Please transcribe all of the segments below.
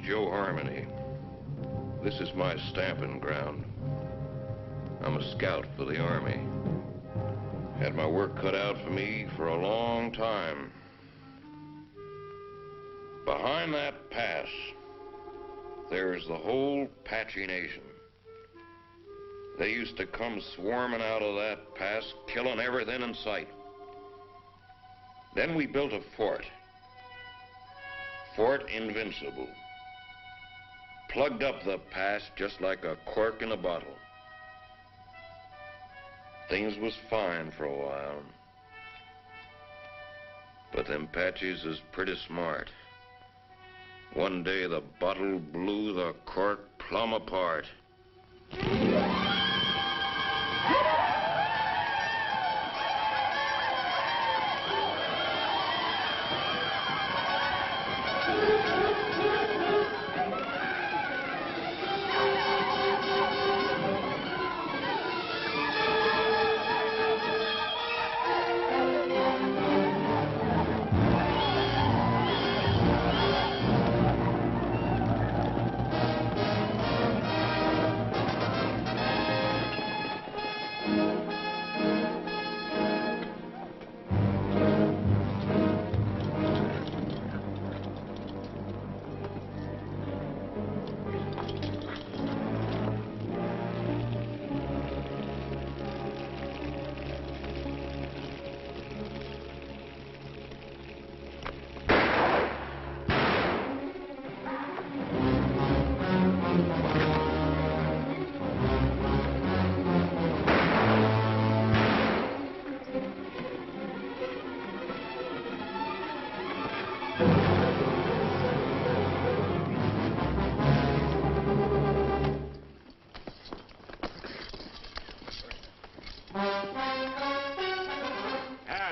Joe Harmony. This is my stamping ground. I'm a scout for the Army. Had my work cut out for me for a long time. Behind that pass, there's the whole Apache Nation. They used to come swarming out of that pass, killing everything in sight. Then we built a fort. Fort Invincible. Plugged up the pass just like a cork in a bottle. Things was fine for a while. But them Apaches is pretty smart. One day the bottle blew the cork plumb apart.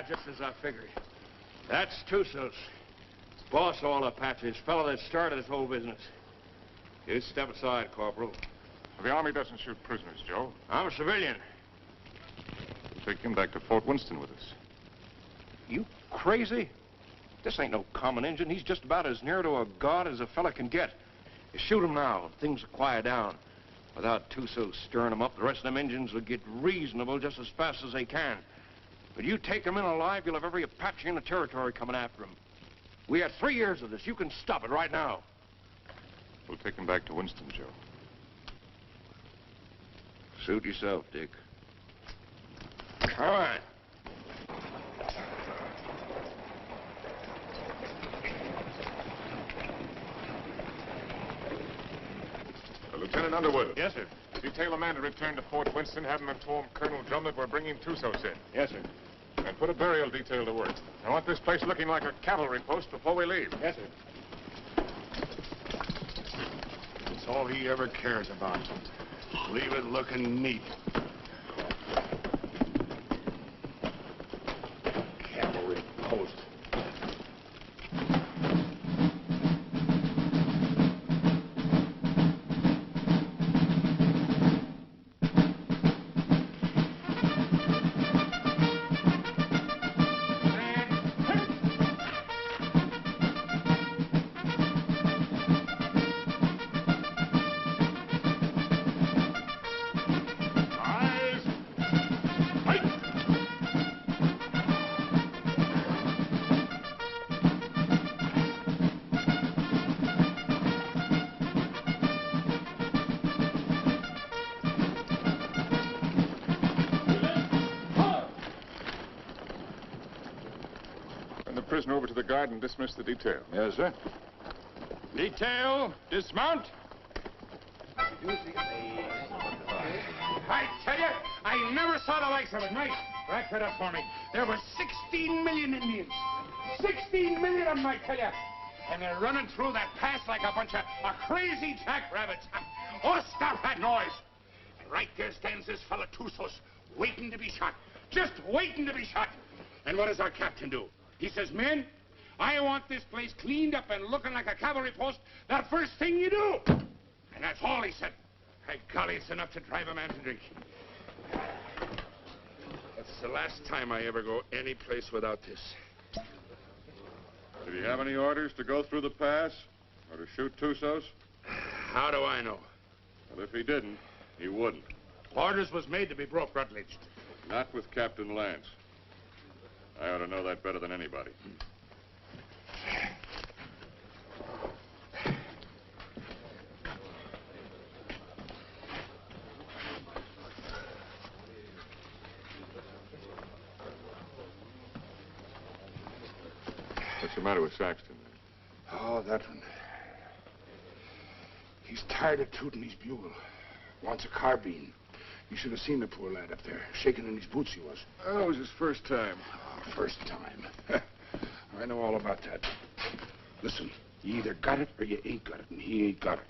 Just as I figured. That's Tussos. Boss of all Apaches, fellow that started this whole business. You step aside, Corporal. The Army doesn't shoot prisoners, Joe. I'm a civilian. We'll take him back to Fort Winston with us. You crazy? This ain't no common Injun. He's just about as near to a god as a fella can get. You shoot him now, and things will quiet down. Without Tussos stirring him up, the rest of them Injuns will get reasonable just as fast as they can. But you take him in alive, you'll have every Apache in the territory coming after him. We had 3 years of this. You can stop it right now. We'll take him back to Winston, Joe. Suit yourself, Dick. All right. Lieutenant Underwood. Yes, sir. Detail a man to return to Fort Winston, have him inform Colonel Drum that we're bringing Tussos in. Yes, sir. And put a burial detail to work. I want this place looking like a cavalry post before we leave. Yes, sir. That's all he ever cares about. Leave it looking neat. Cavalry post. Prisoner over to the guard and dismiss the detail. Yes, sir. Detail, dismount. I tell you, I never saw the likes of it. Nice. Rack that up for me. There were 16 million Indians. 16 million of them, I tell you. And they're running through that pass like a bunch of crazy jackrabbits. Oh, stop that noise. And right there stands this fella Tussos, waiting to be shot. Just waiting to be shot. And what does our captain do? He says, men, I want this place cleaned up and looking like a cavalry post the first thing you do. And that's all he said. By golly, it's enough to drive a man to drink. That's the last time I ever go any place without this. Did he have any orders to go through the pass? Or to shoot Tussos? How do I know? Well, if he didn't, he wouldn't. Orders was made to be broke, Rutledge. Not with Captain Lance. I ought to know that better than anybody. What's the matter with Saxton? Oh, that one. He's tired of tooting his bugle. Wants a carbine. You should have seen the poor lad up there. Shaking in his boots he was. Oh, it was his first time. Oh, first time. I know all about that. Listen, you either got it or you ain't got it, and he ain't got it.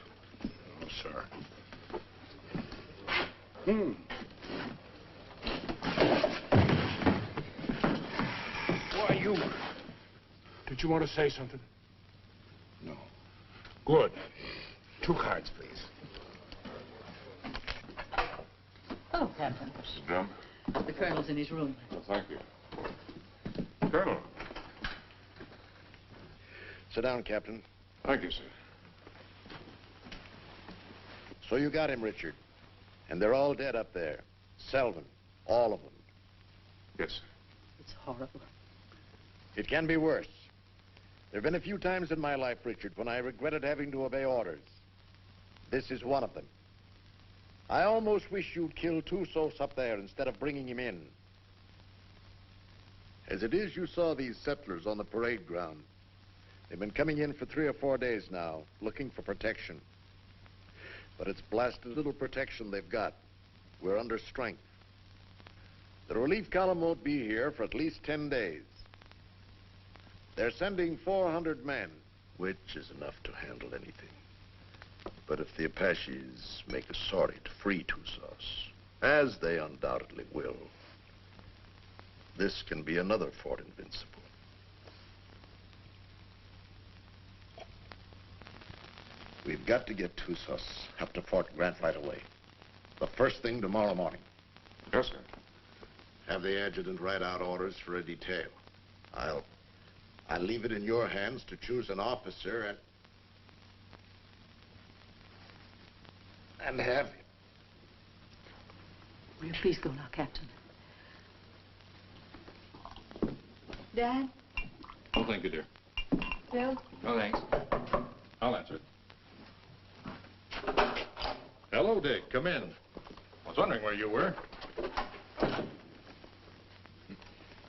Oh, sir. Why, you... Did you want to say something? No. Good. 2 cards, please. Oh, Captain. Mrs. Drum? The colonel's in his room. Well, thank you. Colonel. Sit down, Captain. Thank you, sir. So you got him, Richard. And they're all dead up there. Selvin. All of them. Yes, sir. It's horrible. It can be worse. There have been a few times in my life, Richard, when I regretted having to obey orders. This is one of them. I almost wish you'd killed Tussos up there instead of bringing him in. As it is, you saw these settlers on the parade ground. They've been coming in for 3 or 4 days now, looking for protection. But it's blasted little protection they've got. We're under strength. The relief column won't be here for at least 10 days. They're sending 400 men, which is enough to handle anything. But if the Apaches make a sortie to free Tussos, as they undoubtedly will, this can be another Fort Invincible. We've got to get Tussos up to Fort Grant right away. The first thing tomorrow morning. Yes, sir. Have the adjutant write out orders for a detail. I'll leave it in your hands to choose an officer and have him. Will you please go now, Captain? Dad? Oh, thank you, dear. Bill? No, thanks. I'll answer it. Hello, Dick. Come in. I was wondering where you were.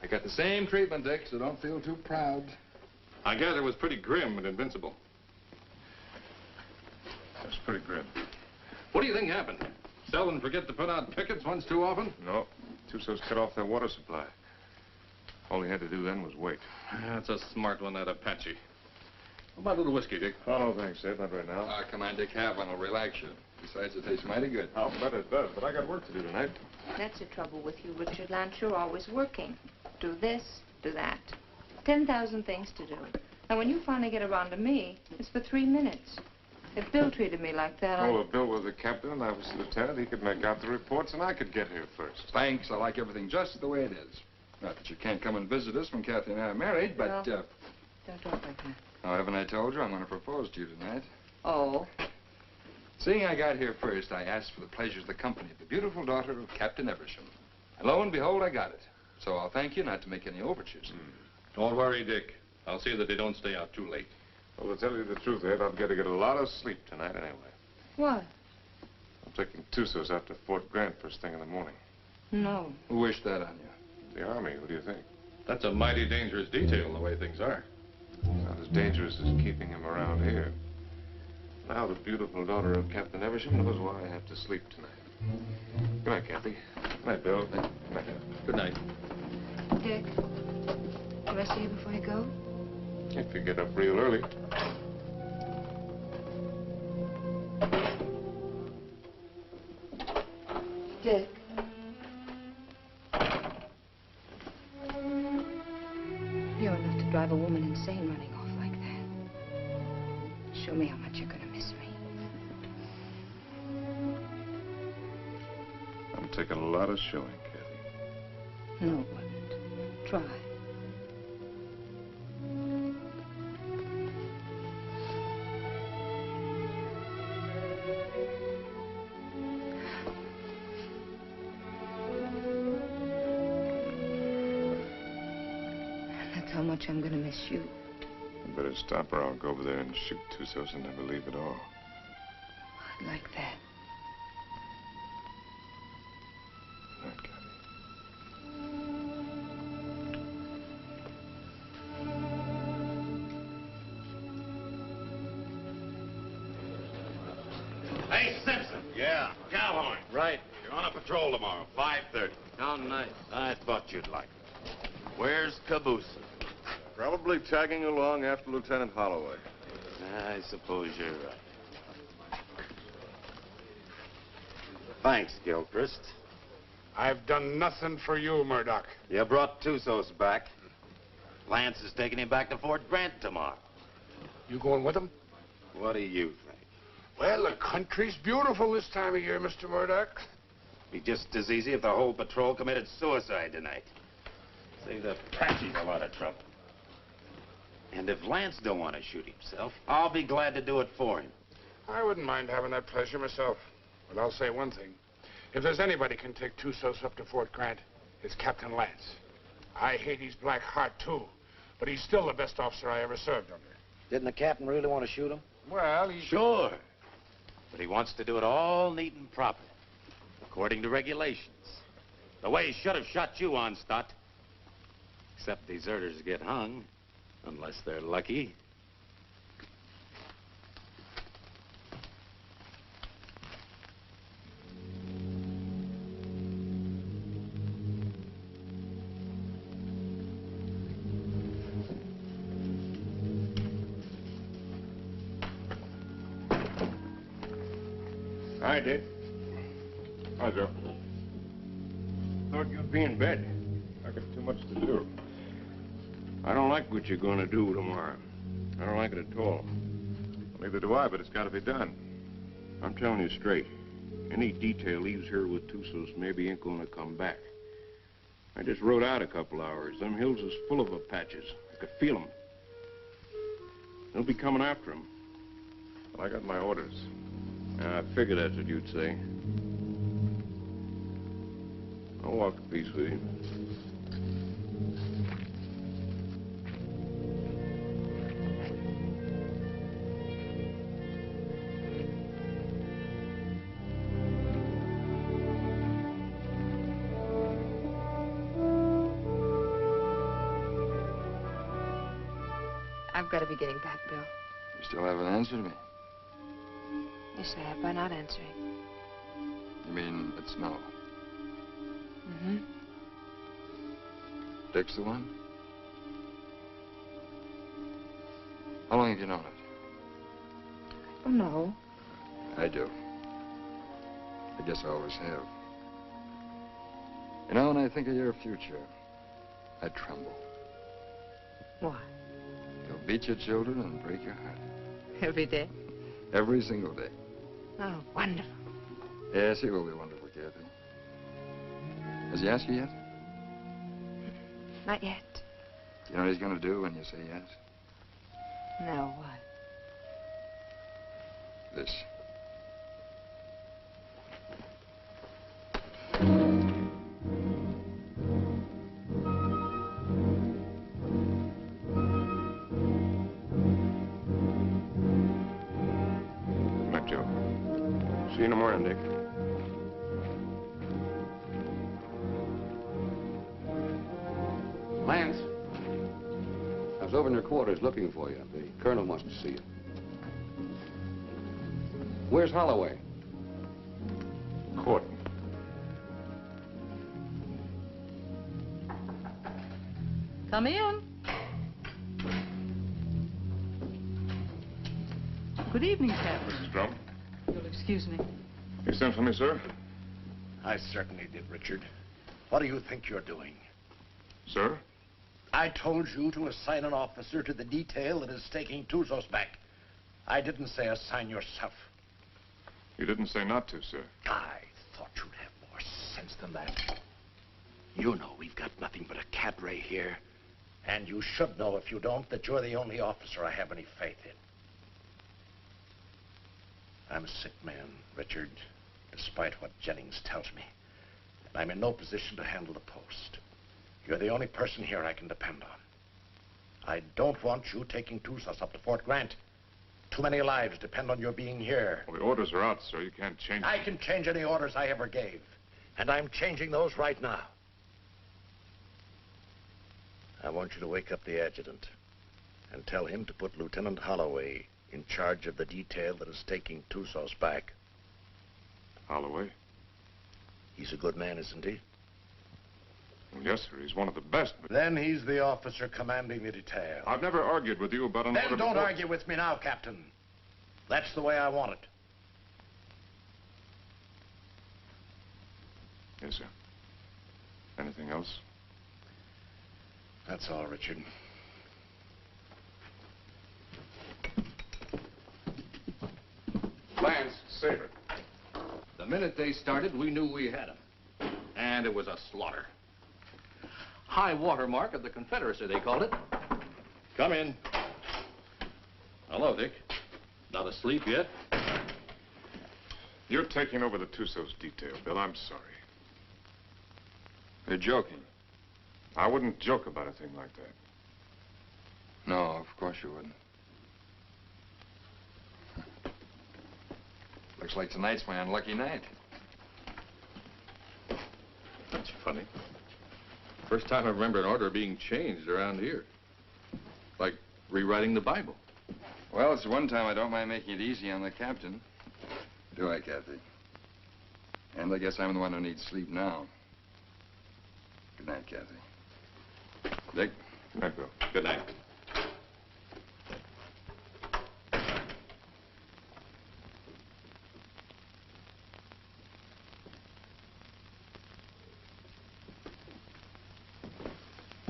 I got the same treatment, Dick, so don't feel too proud. I gather it was pretty grim and invincible. That's pretty grim. What do you think happened? Selvin forget to put out pickets once too often? No. Tussos cut off their water supply. All he had to do then was wait. That's a smart one, that Apache. What about a little whiskey, Dick? Oh, no, thanks, Ed. Not right now. Come on, Dick. Have one. It'll relax you. Besides, it tastes mighty good. I'll bet it does, but I got work to do tonight. That's the trouble with you, Richard Lance. You're always working. Do this, do that. 10,000 things to do. And when you finally get around to me, it's for 3 minutes. If Bill treated me like that, Oh, if Bill was the captain and I was the lieutenant, he could make out the reports and I could get here first. Thanks. I like everything just the way it is. Not that you can't come and visit us when Kathy and I are married, but, Well, don't talk like that. oh, haven't I told you I'm going to propose to you tonight? Oh. Seeing I got here first, I asked for the pleasure of the company of the beautiful daughter of Captain Eversham. And lo and behold, I got it. So I'll thank you not to make any overtures. Don't worry, Dick. I'll see that they don't stay out too late. Well, to tell you the truth, Ed, I've got to get a lot of sleep tonight anyway. What? I'm taking Tussos out to Fort Grant first thing in the morning. No. Who wished that on you? The Army, what do you think? That's a mighty dangerous detail, the way things are. Not as dangerous as keeping him around here. Now the beautiful daughter of Captain Eversham knows why I have to sleep tonight. Good night, Kathy. Good night, Bill. Good night. Good night. Dick, can I see you before you go? If you get up real early. Dick. You're enough to drive a woman insane running off like that. Show me how much you're going to miss me. I'm taking a lot of showing, Kathy. No, it wouldn't. Try. much I'm going to miss you. You better stop or I'll go over there and shoot Tussos and never leave at all. I'd like that. Good night, Kathy. Hey, Simpson. Yeah. Cowhorn. Right. You're on a patrol tomorrow, 5:30. How nice. I thought you'd like it. Where's Caboose? Probably tagging along after Lieutenant Holloway. I suppose you're right. Thanks, Gilchrist. I've done nothing for you, Murdoch. You brought Tussos back. Lance is taking him back to Fort Grant tomorrow. You going with him? What do you think? Well, the country's beautiful this time of year, Mr. Murdoch. Be just as easy if the whole patrol committed suicide tonight. Save the Apaches a lot of trouble. And if Lance don't want to shoot himself, I'll be glad to do it for him. I wouldn't mind having that pleasure myself. But I'll say one thing. If there's anybody can take Tussos up to Fort Grant, it's Captain Lance. I hate his black heart, too. But he's still the best officer I ever served under. Didn't the captain really want to shoot him? Well, he... Sure. But he wants to do it all neat and proper, according to regulations. The way he should have shot you on, Stott. Except deserters get hung, unless they're lucky. Hi, Dick. Hi, Joe. Thought you'd be in bed. I got too much to do. I don't like what you're going to do tomorrow. I don't like it at all. Neither do I, but it's got to be done. I'm telling you straight. Any detail leaves here with Tussos maybe ain't going to come back. I just rode out a couple hours. Them hills is full of Apaches. I could feel them. They'll be coming after him. Well, I got my orders. I figured that's what you'd say. I'll walk a piece with you. I've got to be getting back, Bill. You still haven't answered me. Yes, I have by not answering. You mean it's no? Mm-hmm. Dick's the one? How long have you known it? Oh, no. I do. I guess I always have. You know, when I think of your future, I tremble. Why? You'll beat your children and break your heart. Every day? Every single day. Oh, wonderful. Yes, he will be wonderful, Kathy. Has he asked you yet? Not yet. You know what he's going to do when you say yes? No, what? This. Good night, Joe. See you in the morning, Dick. Lance, I was over in your quarters looking for you. The colonel wants to see you. Where's Holloway? Court. Come in. Good evening, Captain. Mrs. Drum? You'll excuse me. You sent for me, sir? I certainly did, Richard. What do you think you're doing? Sir? I told you to assign an officer to the detail that is taking Tussos back. I didn't say assign yourself. You didn't say not to, sir. I thought you'd have more sense than that. You know we've got nothing but a cadre here. And you should know, if you don't, that you're the only officer I have any faith in. I'm a sick man, Richard, despite what Jennings tells me. And I'm in no position to handle the post. You're the only person here I can depend on. I don't want you taking Tusos up to Fort Grant. Too many lives depend on your being here. Well, the orders are out, sir. You can't change them. I can change any orders I ever gave. And I'm changing those right now. I want you to wake up the adjutant and tell him to put Lieutenant Holloway in charge of the detail that is taking Tusos back. Holloway? He's a good man, isn't he? Well, yes, sir. He's one of the best, but... Then he's the officer commanding the detail. I've never argued with you about an order Then don't before. argue with me now, Captain. That's the way I want it. Yes, sir. Anything else? That's all, Richard. Lance, Saber. The minute they started, we knew we had them. And it was a slaughter. High water mark of the Confederacy, they called it. Come in. Hello, Dick. Not asleep yet? You're taking over the Tusos detail, Bill. I'm sorry. You're joking. I wouldn't joke about a thing like that. No, of course you wouldn't. Looks like tonight's my unlucky night. That's funny. First time I remember an order being changed around here. Like rewriting the Bible. Well, it's the one time I don't mind making it easy on the captain. Do I, Kathy? And I guess I'm the one who needs sleep now. Good night, Kathy. Dick? Good night, Bill. Good night.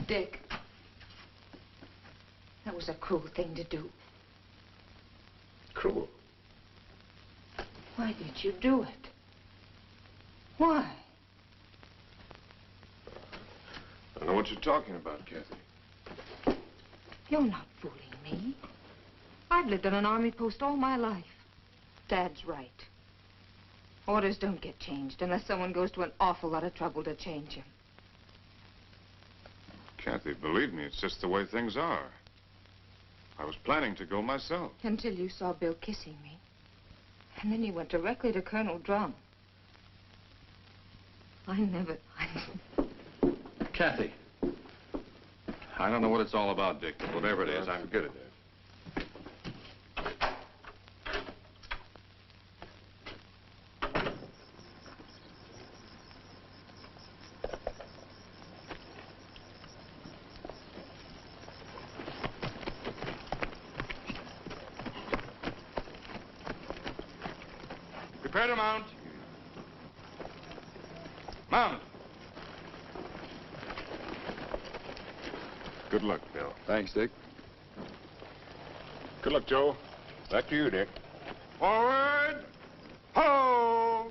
Dick, that was a cruel thing to do. Cruel. Why did you do it? Why? I don't know what you're talking about, Kathy. You're not fooling me. I've lived on an army post all my life. Dad's right. Orders don't get changed unless someone goes to an awful lot of trouble to change them. Kathy, believe me, it's just the way things are. I was planning to go myself. Until you saw Bill kissing me. And then you went directly to Colonel Drum. I never... Kathy. I don't know what it's all about, Dick, but whatever it is, I'm... Forget it, Dad. Prepare to mount. Mount. Good luck, Bill. Thanks, Dick. Good luck, Joe. Back to you, Dick. Forward. Ho!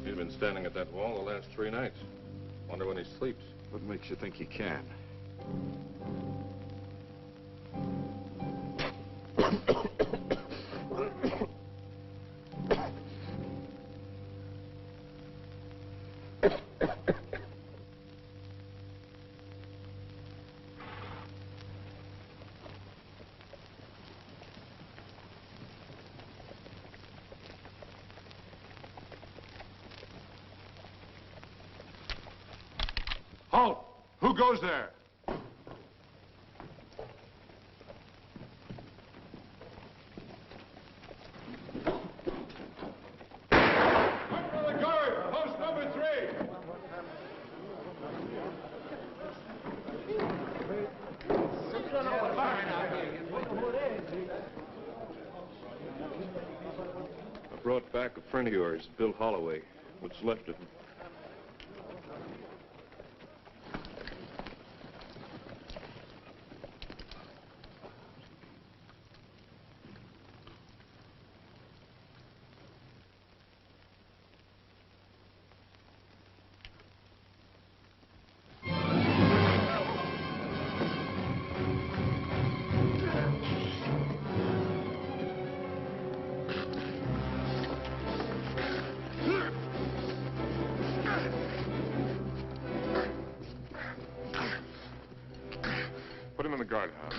He's been standing at that wall the last 3 nights. Wonder when he sleeps. What makes you think he can? Who goes there? Up for the guard! Post number 3! I brought back a friend of yours, Bill Holloway. What's left of him. Put him in the guardhouse.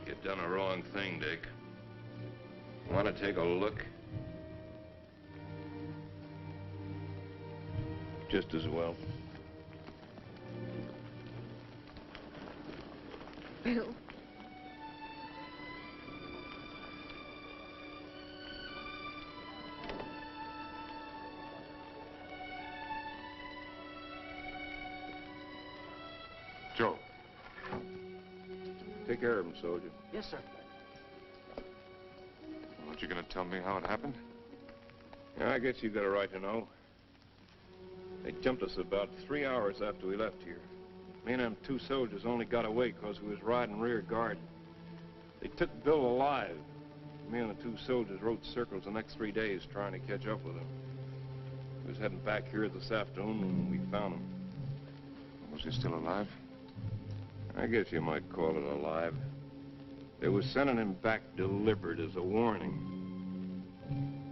You've done a wrong thing, Dick. Want to take a look? Just as well. Bill. Joe. Take care of him, soldier. Yes, sir. Aren't you going to tell me how it happened? Yeah, I guess you got a right to know. They jumped us about 3 hours after we left here. Me and them 2 soldiers only got away because we was riding rear guard. They took Bill alive. Me and the 2 soldiers rode circles the next 3 days trying to catch up with him. We was heading back here this afternoon when we found him. Was he still alive? I guess you might call it alive. They were sending him back delivered as a warning.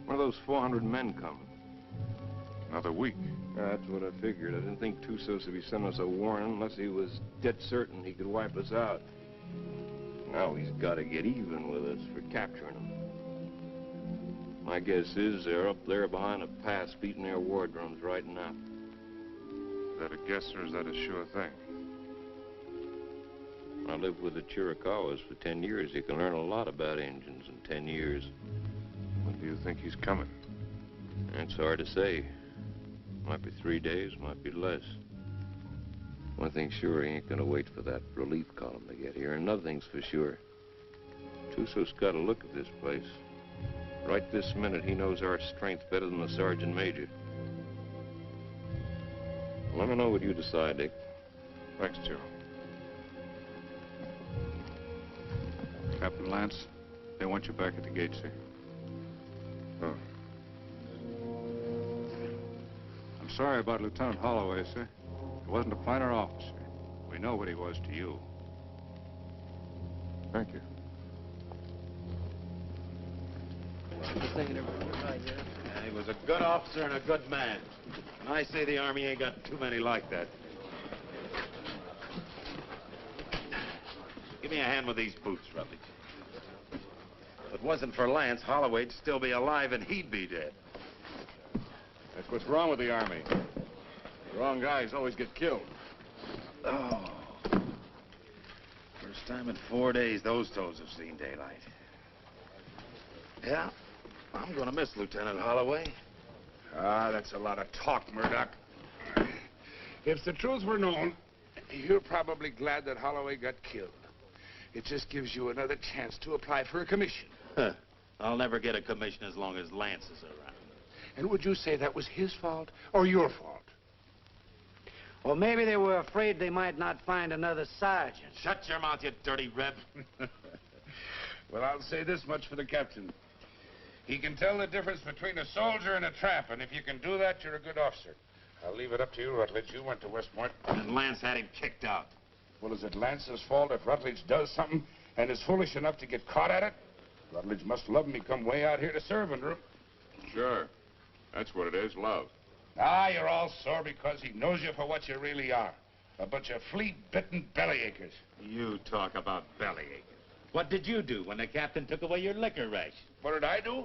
One of those 400 men coming. Another week. That's what I figured. I didn't think Tussos would be sending us a warning unless he was dead certain he could wipe us out. Now he's got to get even with us for capturing him. My guess is they're up there behind a pass beating their war drums right now. Is that a guess or is that a sure thing? I lived with the Chiricahuas for 10 years. You can learn a lot about Indians in 10 years. When do you think he's coming? That's hard to say. Might be 3 days, might be less. One thing's sure, he ain't gonna wait for that relief column to get here. Another thing's for sure. Tussos got a look at this place. Right this minute, he knows our strength better than the sergeant major. Let me know what you decide, Dick. Thanks, Joe. Captain Lance, they want you back at the gate, sir. Oh. I'm sorry about Lieutenant Holloway, sir. He wasn't a finer officer. We know what he was to you. Thank you. He was a good officer and a good man. And I say the Army ain't got too many like that. Give me a hand with these boots, Rutledge. If it wasn't for Lance, Holloway'd still be alive and he'd be dead. That's what's wrong with the Army. The wrong guys always get killed. Oh. First time in 4 days those toes have seen daylight. Yeah, I'm gonna miss Lieutenant Holloway. Ah, that's a lot of talk, Murdoch. If the truth were known, you're probably glad that Holloway got killed. It just gives you another chance to apply for a commission. Huh. I'll never get a commission as long as Lance is around. And would you say that was his fault or your fault? Or maybe they were afraid they might not find another sergeant. Shut your mouth, you dirty reb. Well, I'll say this much for the captain. He can tell the difference between a soldier and a tramp, and if you can do that, you're a good officer. I'll leave it up to you, Rutledge. You went to West Point. And Lance had him kicked out. Well, is it Lance's fault if Rutledge does something and is foolish enough to get caught at it? Rutledge must love him. He come way out here to serve under him. Sure. That's what it is, love. Ah, you're all sore because he knows you for what you really are. A bunch of flea-bitten bellyachers. You talk about bellyachers. What did you do when the captain took away your liquor ration? What did I do?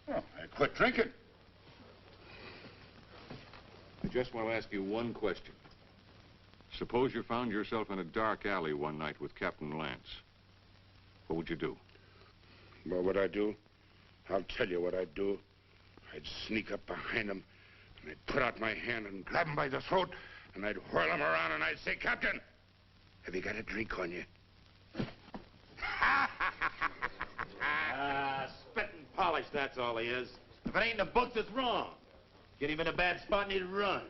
Oh, I quit drinking. I just want to ask you one question. Suppose you found yourself in a dark alley one night with Captain Lance. What would you do? What would I do? I'll tell you what I'd do. I'd sneak up behind him, and I'd put out my hand and grab him by the throat, and I'd whirl him around, and I'd say, Captain, have you got a drink on you? Spit and polish, that's all he is. If it ain't in the books, it's wrong. Get him in a bad spot and he'd run.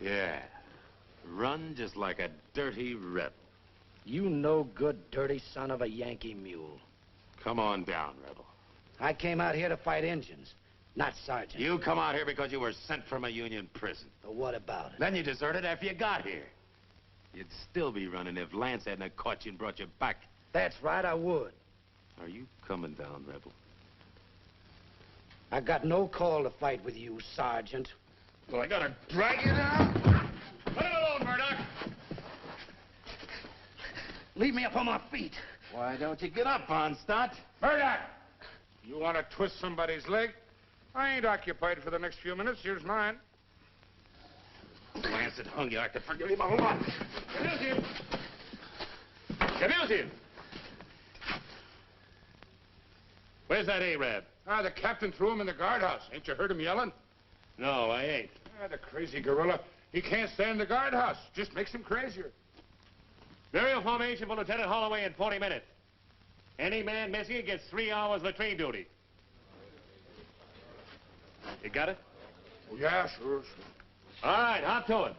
Yeah, run just like a dirty rebel. You no good, dirty son of a Yankee mule. Come on down, rebel. I came out here to fight Injuns, not sergeants. You come out here because you were sent from a Union prison. But what about it? Then you deserted after you got here. You'd still be running if Lance hadn't caught you and brought you back. That's right, I would. Are you coming down, rebel? I got no call to fight with you, Sergeant. Well, I gotta drag you down. Let him alone, Murdoch. Leave me up on my feet. Why don't you get up, Onstott? Murdoch! You want to twist somebody's leg? I ain't occupied for the next few minutes. Here's mine. Lance had hung you. I could forgive him a lot. Abuse him. Abuse him. Where's that Arab? Ah, the captain threw him in the guardhouse. Ain't you heard him yelling? No, I ain't. Ah, the crazy gorilla. He can't stay in the guardhouse. Just makes him crazier. Burial formation for Lieutenant Holloway in 40 minutes. Any man missing gets 3 hours latrine duty. You got it? Oh, yeah, sure. All right, hop to it.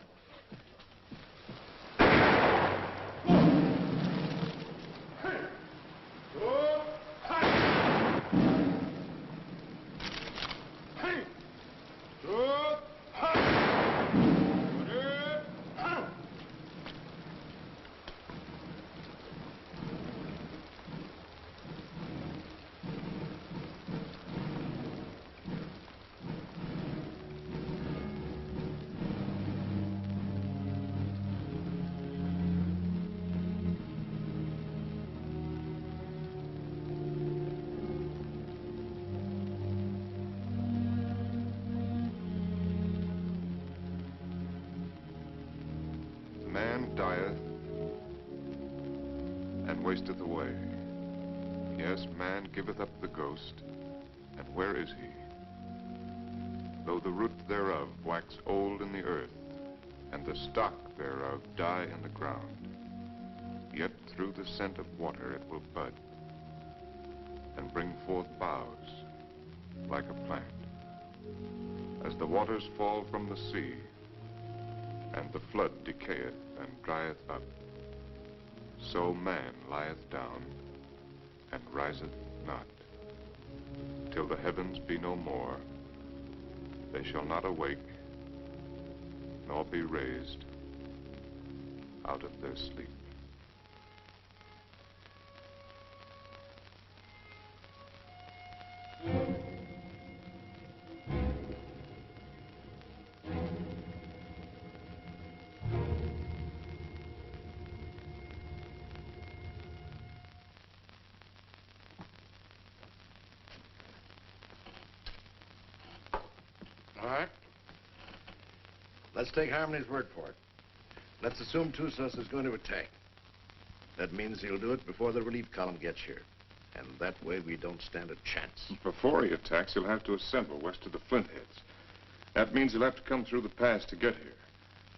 Man dieth and wasteth away. Yes, man giveth up the ghost, and where is he? Though the root thereof wax old in the earth, and the stock thereof die in the ground, yet through the scent of water it will bud, and bring forth boughs like a plant. As the waters fall from the sea, and the flood decayeth and drieth up, so man lieth down and riseth not. Till the heavens be no more, they shall not awake, nor be raised out of their sleep. All right. Let's take Harmony's word for it. Let's assume Tussos is going to attack. That means he'll do it before the relief column gets here. And that way we don't stand a chance. Before he attacks, he'll have to assemble west of the Flintheads. That means he'll have to come through the pass to get here.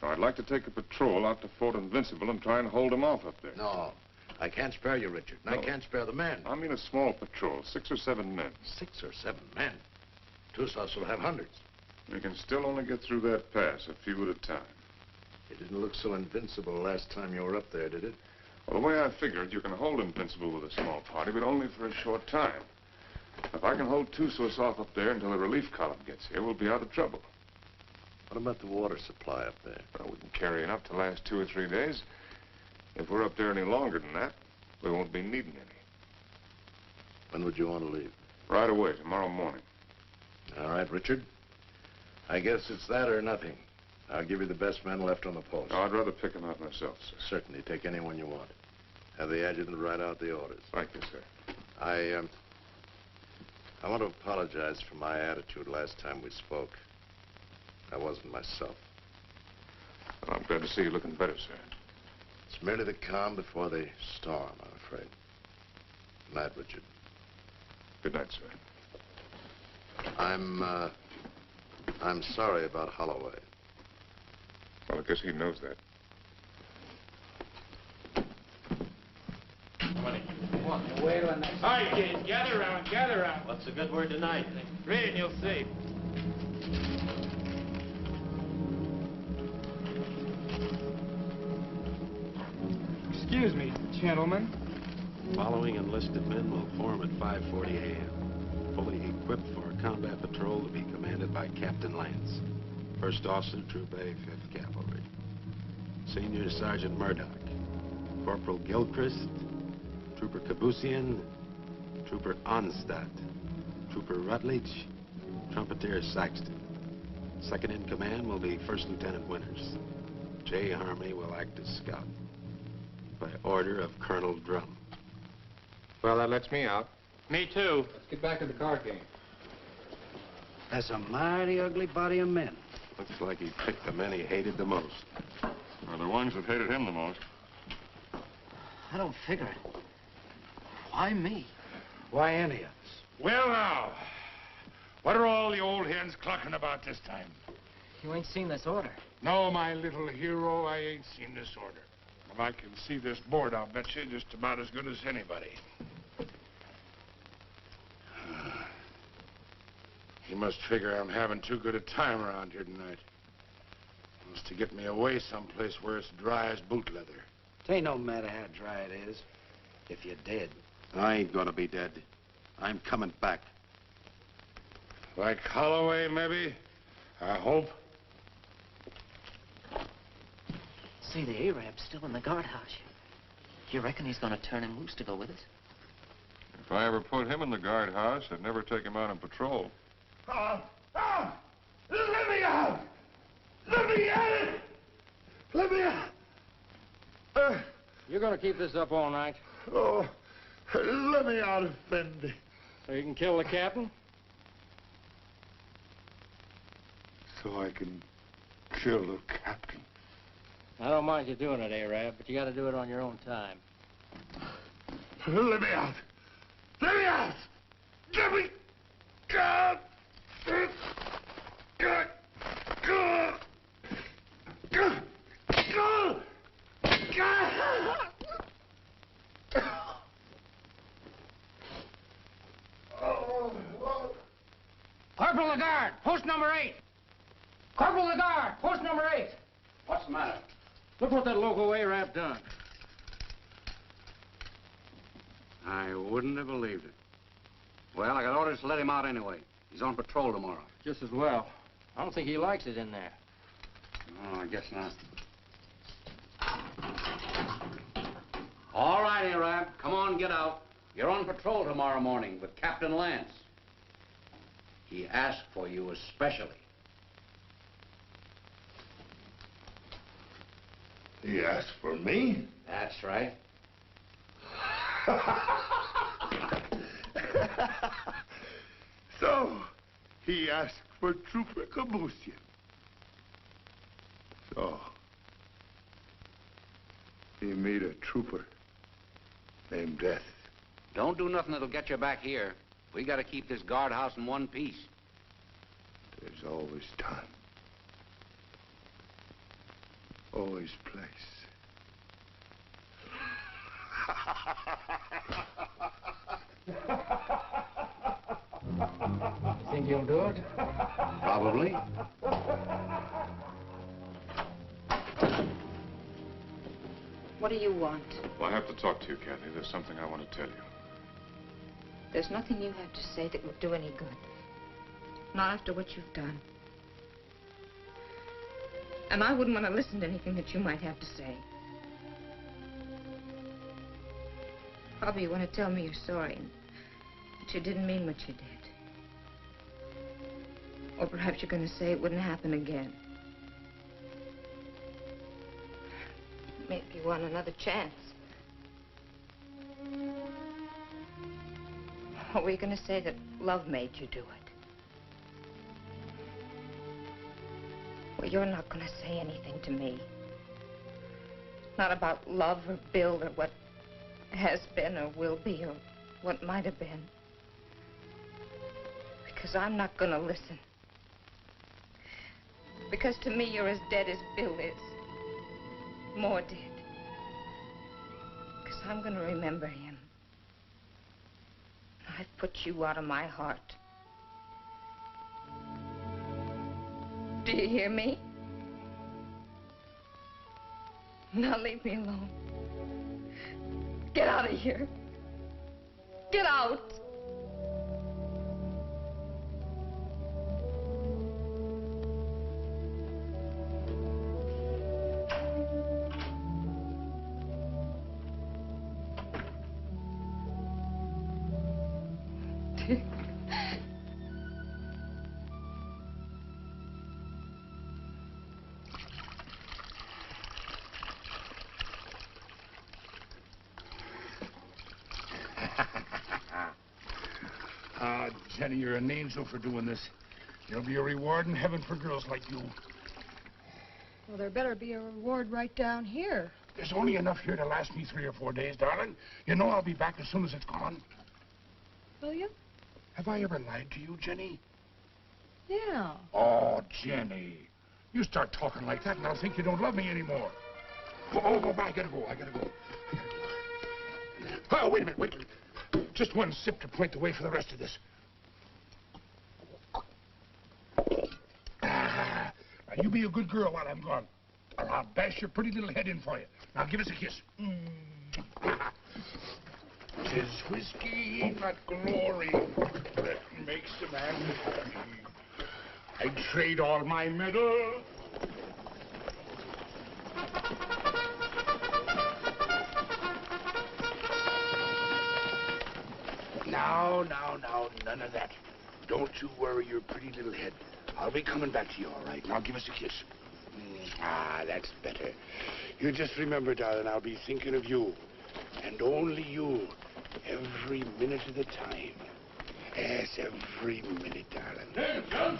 Now, I'd like to take a patrol out to Fort Invincible and try and hold him off up there. No, I can't spare you, Richard. And No. I can't spare the men. I mean a small patrol, 6 or 7 men. 6 or 7 men? Tussos will have hundreds. We can still only get through that pass, a few at a time. It didn't look so invincible last time you were up there, did it? Well, the way I figured, you can hold Invincible with a small party, but only for a short time. If I can hold Tussos off up there until the relief column gets here, we'll be out of trouble. What about the water supply up there? Well, we can carry enough to last 2 or 3 days. If we're up there any longer than that, we won't be needing any. When would you want to leave? Right away, tomorrow morning. All right, Richard. I guess it's that or nothing. I'll give you the best man left on the post. No, I'd rather pick him out myself, sir. Certainly. Take anyone you want. Have the adjutant write out the orders. Thank you, sir. I want to apologize for my attitude last time we spoke. I wasn't myself. Well, I'm glad to see you looking better, sir. It's merely the calm before the storm, I'm afraid. Good night, Richard. Good night, sir. I'm sorry about Holloway. Well, I guess he knows that. All right, kids, gather around, gather around. What's the good word tonight? Read and you'll see. Excuse me, gentlemen. Following enlisted men will form at 5:40 a.m. Fully equipped for a combat patrol to be commanded by Captain Lance, First Officer, Troop A, 5th Cavalry. Senior Sergeant Murdoch, Corporal Gilchrist, Trooper Kabusian, Trooper Onstadt, Trooper Rutledge, Trumpeter Saxton. Second in command will be First Lieutenant Winters. J. Harmony will act as scout. By order of Colonel Drum. Well, that lets me out. Me too. Let's get back to the card game. That's a mighty ugly body of men. Looks like he picked the men he hated the most. Well, the ones that hated him the most. I don't figure it. Why me? Why any of us? Well, now, what are all the old hens clucking about this time? You ain't seen this order. No, my little hero, I ain't seen this order. But I can see this board, I'll bet you, just about as good as anybody. He must figure I'm having too good a time around here tonight. Wants to get me away someplace where it's dry as boot leather. It ain't no matter how dry it is, if you're dead. I ain't gonna be dead. I'm coming back. Like Holloway, maybe? I hope. See, the Arab's still in the guardhouse. You reckon he's gonna turn him loose to go with us? If I ever put him in the guardhouse, I'd never take him out on patrol. Let me out! Let me out! Let me out! You're gonna keep this up all night? Oh, let me out, Effendi. So you can kill the captain? So I can kill the captain. I don't mind you doing it, Arab, but you gotta do it on your own time. Let me out! Let me out! Let me out! Corporal Lagarde, post number 8. Corporal Lagarde, post number 8. What's the matter? Look what that local Arab done. I wouldn't have believed it. Well, I got orders to let him out anyway. He's on patrol tomorrow. Just as well. I don't think he likes it in there. Oh, I guess not. All right, Arab. Come on, get out. You're on patrol tomorrow morning with Captain Lance. He asked for you especially. He asked for me? That's right. So, he asked for Trooper Kabusian. So, he made a trooper named Death. Don't do nothing that'll get you back here. We got to keep this guardhouse in one piece. There's always time. Always place. Think you'll do it? Probably. What do you want? Well, I have to talk to you, Kathy. There's something I want to tell you. There's nothing you have to say that would do any good. Not after what you've done. And I wouldn't want to listen to anything that you might have to say. Probably you want to tell me you're sorry and that you didn't mean what you did. Or perhaps you're going to say it wouldn't happen again. me if you want another chance. Or were you going to say that love made you do it? Well, you're not going to say anything to me. Not about love or Bill or what has been or will be or what might have been. Because I'm not going to listen. Because to me, you're as dead as Bill is. More dead. Because I'm going to remember him. I've put you out of my heart. Do you hear me? Now leave me alone. Get out of here. Get out. Ah, Jenny, you're an angel for doing this. There'll be a reward in heaven for girls like you. Well, there better be a reward right down here. There's only enough here to last me 3 or 4 days, darling. You know I'll be back as soon as it's gone. Will you? Have I ever lied to you, Jenny? Yeah. Oh, Jenny. You start talking like that and I'll think you don't love me anymore. Oh, I gotta go. Oh, wait a minute. Just one sip to point the way for the rest of this. Now, you be a good girl while I'm gone. Or I'll bash your pretty little head in for you. Now, give us a kiss. 'Tis whiskey, not glory, that makes a man happy. I'd trade all my medal. Now, none of that. Don't you worry your pretty little head. I'll be coming back to you, all right? Now, give us a kiss. That's better. You just remember, darling, I'll be thinking of you. And only you. Every minute of the time. Yes, every minute, darling. Hey, John.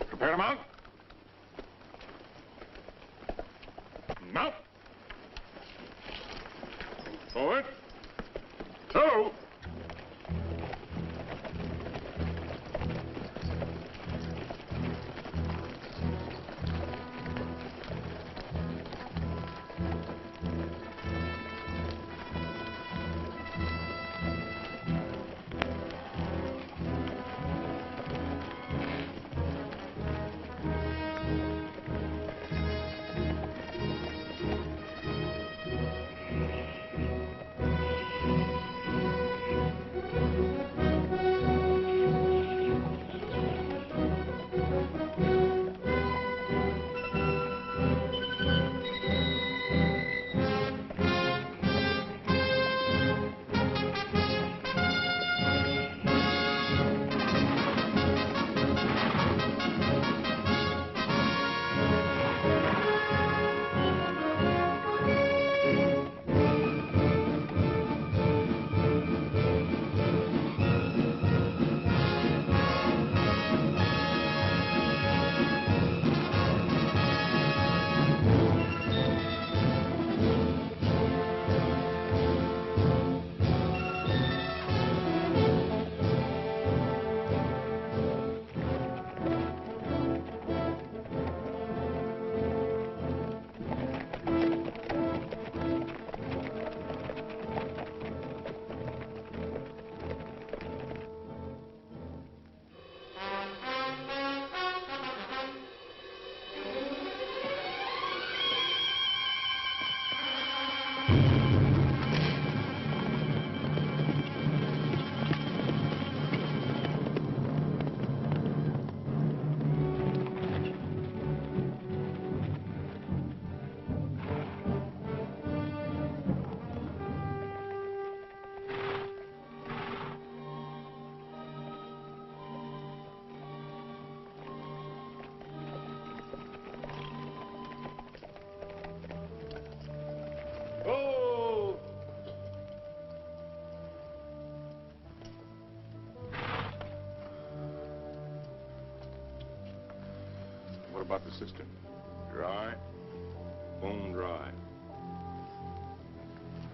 Prepare to mount. Mount. Forward. Two. about the cistern? Dry. Bone dry.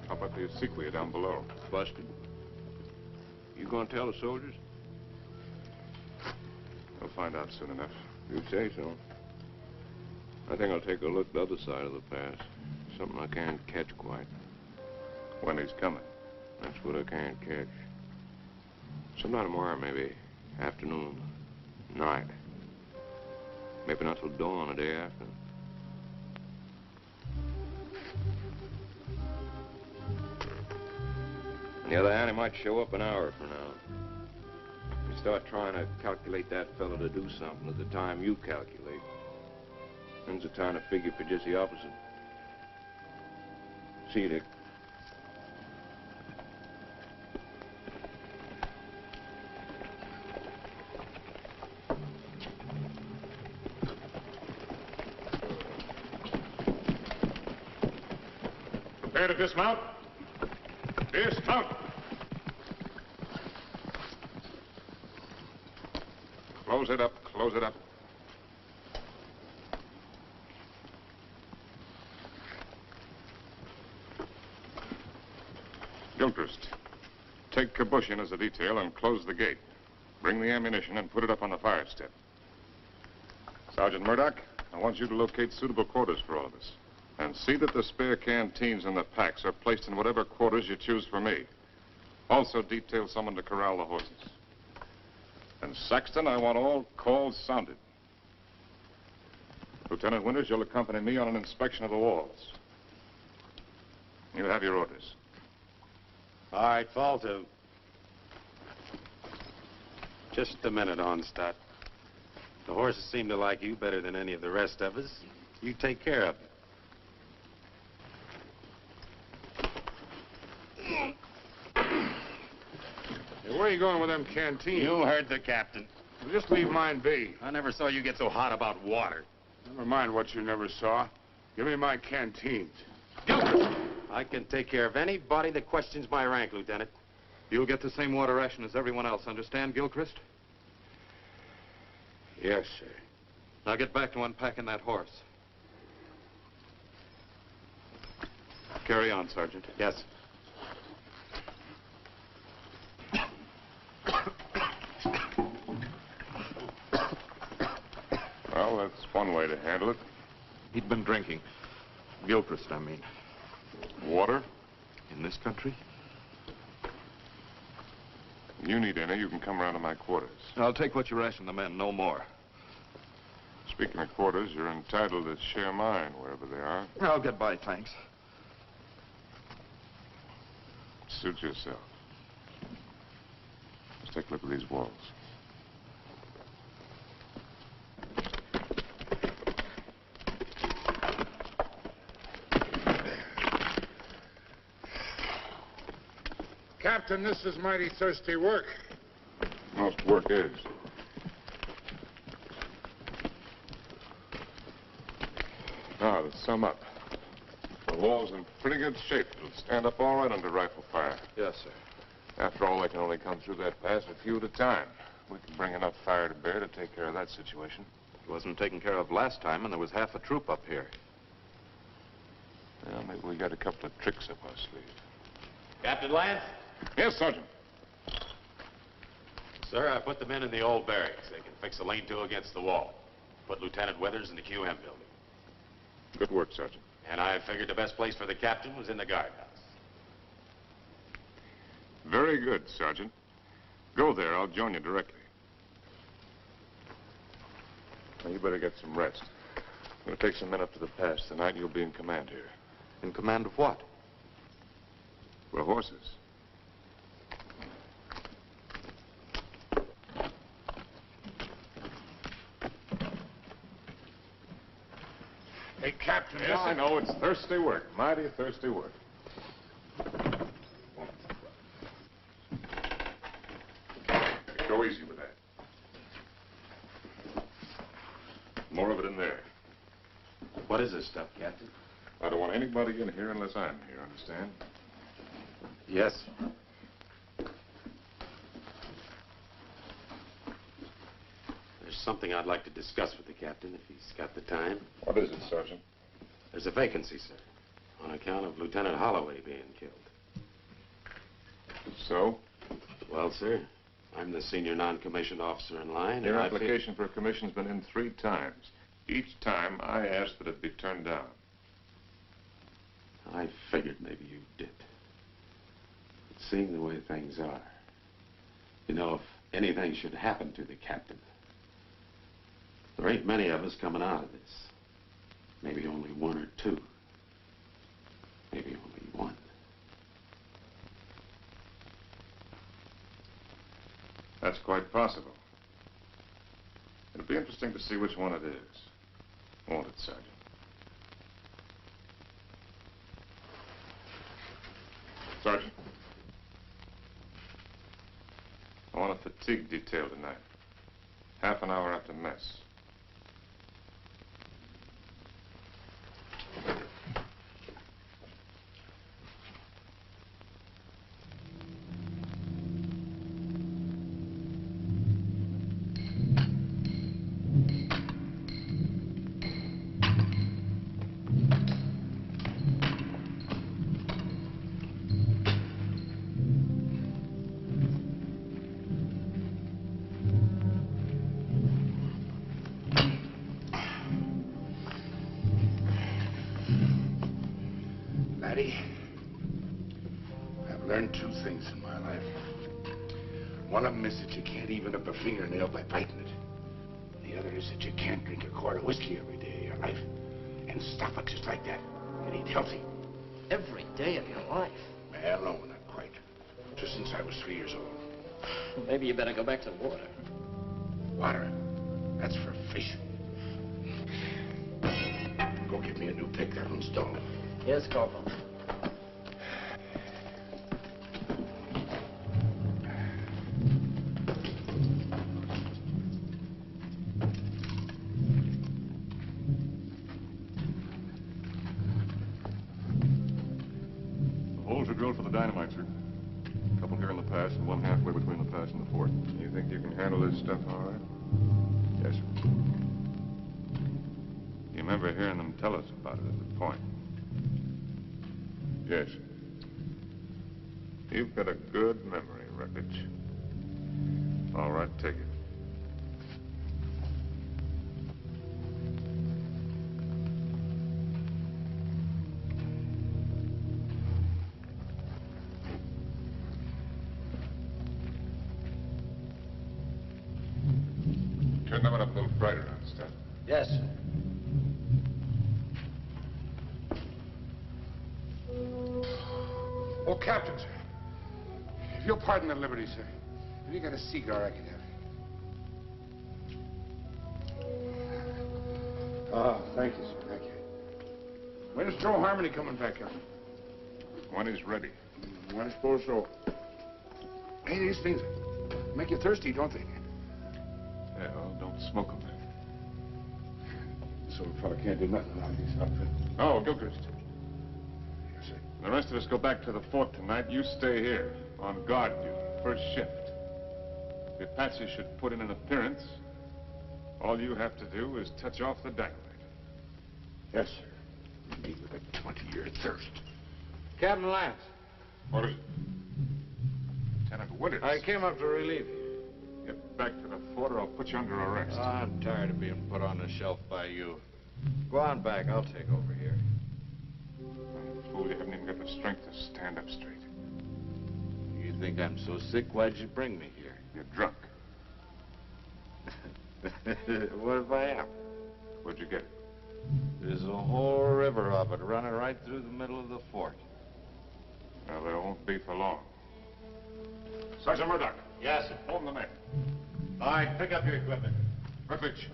How about the sequoia down below? Busted. You gonna tell the soldiers? We'll find out soon enough. You say so. I think I'll take a look the other side of the pass. Something I can't catch quite. When he's coming. That's what I can't catch. Sometime tomorrow, maybe. Afternoon. Night. Maybe not till dawn the day after. On the other hand, he might show up an hour from now. You start trying to calculate that fellow to do something at the time you calculate. Then's the time to figure for just the opposite. See you, Dick. Prepare to dismount. Dismount. Close it up. Close it up. Gilchrist, take Kabushin as a detail and close the gate. Bring the ammunition and put it up on the fire step. Sergeant Murdoch, I want you to locate suitable quarters for all of us. And see that the spare canteens and the packs are placed in whatever quarters you choose for me. Also detail someone to corral the horses. And Saxton, I want all calls sounded. Lieutenant Winters, you'll accompany me on an inspection of the walls. You have your orders. All right, fall to. Just a minute, Onstadt. The horses seem to like you better than any of the rest of us. You take care of them. Hey, where are you going with them canteens? You heard the captain. Well, just leave mine be. I never saw you get so hot about water. Never mind what you never saw. Give me my canteens. I can take care of anybody that questions my rank, Lieutenant. You'll get the same water ration as everyone else, understand, Gilchrist? Yes, sir. Now get back to unpacking that horse. Carry on, Sergeant. Yes. Well, that's one way to handle it. He'd been drinking. Gilchrist, I mean. Water? In this country? You need any, you can come around to my quarters. I'll take what you ration the men, no more. Speaking of quarters, you're entitled to share mine, wherever they are. I'll get by, thanks. Suit yourself. Let's take a look at these walls. Captain, this is mighty thirsty work. Most work is. Now, to sum up. The wall's in pretty good shape. It'll stand up all right under rifle fire. Yes, sir. After all, they can only come through that pass a few at a time. We can bring enough fire to bear to take care of that situation. It wasn't taken care of last time, and there was half a troop up here. Well, maybe we got a couple of tricks up our sleeve. Captain Lance? Yes, Sergeant. Sir, I put the men in the old barracks. They can fix a lean-to against the wall. Put Lieutenant Withers in the QM building. Good work, Sergeant. And I figured the best place for the captain was in the guardhouse. Very good, Sergeant. Go there. I'll join you directly. Now, you better get some rest. I'm going to take some men up to the pass. Tonight, you'll be in command here. In command of what? We're horses. Hey, Captain. Yes, I know. It's thirsty work. Mighty thirsty work. Go easy with that. More of it in there. What is this stuff, Captain? I don't want anybody in here unless I'm here, understand? Yes. There's something I'd like to discuss with the captain, if he's got the time. What is it, Sergeant? There's a vacancy, sir, on account of Lieutenant Holloway being killed. So? Well, sir, I'm the senior non-commissioned officer in line. Your and application for a commission's been in 3 times. Each time, I asked that it be turned down. I figured maybe you did. But seeing the way things are, you know, if anything should happen to the captain, there ain't many of us coming out of this. Maybe only 1 or 2. Maybe only 1. That's quite possible. It'll be interesting to see which one it is. Won't it, Sergeant? Sergeant. I want a fatigue detail tonight. Half an hour after mess. Laddie, I've learned 2 things in my life. One of them is that you can't even up a fingernail by biting it. The other is that you can't drink a quart of whiskey every day of your life and stop it just like that and eat healthy. Every day of your life? Well, no, not quite. Just since I was 3 years old. Maybe you better go back to the water. Water? That's for fish. Go get me a new pick. That one's dull. Yes, Corporal. The holes are drilled for the dynamite, sir. A couple here in the pass and one halfway between the pass and the fort. You think you can handle this stuff all right? Yes, sir. You remember hearing them tell us about it at the point? Yes. You've got a good memory, Wreckage. All right, take it. Turn that one up a little brighter, understand? Yes, sir. Oh, Captain, sir. If you'll pardon the liberty, sir. Have you got a cigar I can have? Ah, thank you, sir. Thank you. When's Joe Harmony coming back, Captain? When he's ready. I suppose so. Hey, these things make you thirsty, don't they? Yeah, well, don't smoke them. So a fella can't do nothing around these outfits. Oh, Gilchrist. Yes, sir. The rest of us go back to the fort tonight. You stay here, on guard duty, first shift. If Patsy should put in an appearance, all you have to do is touch off the dynamite. Yes, sir. Me with a 20-year thirst. Captain Lance. What is it? Lieutenant Winters. I came up to relieve you. Get back to the fort or I'll put you under arrest. I'm tired of being put on the shelf by you. Go on back. I'll take over here. Fool, you haven't even got the strength to stand up straight. You think I'm so sick? Why'd you bring me here? You're drunk. What if I am? Where'd you get it? There's a whole river of it running right through the middle of the fort. Well, there won't be for long. Sergeant Murdoch. Yes, sir. Hold the men. All right, pick up your equipment. Rutledge.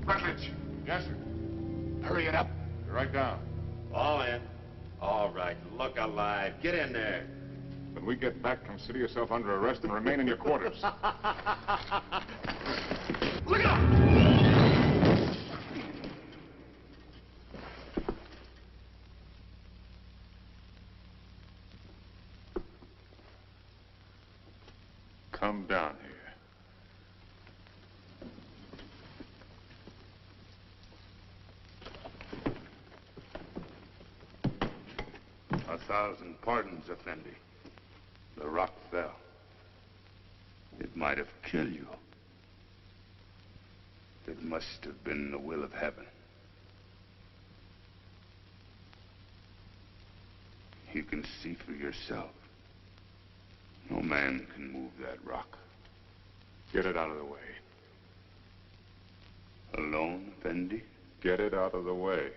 Rutledge. Yes, sir. Hurry it up. You're right down. All in. All right, look alive. Get in there. When we get back, consider yourself under arrest and remain in your quarters. Look out! Come down here. 1,000 pardons, Effendi. The rock fell. It might have killed you. It must have been the will of heaven. You can see for yourself. No man can move that rock. Get it out of the way. Alone, Effendi? Get it out of the way.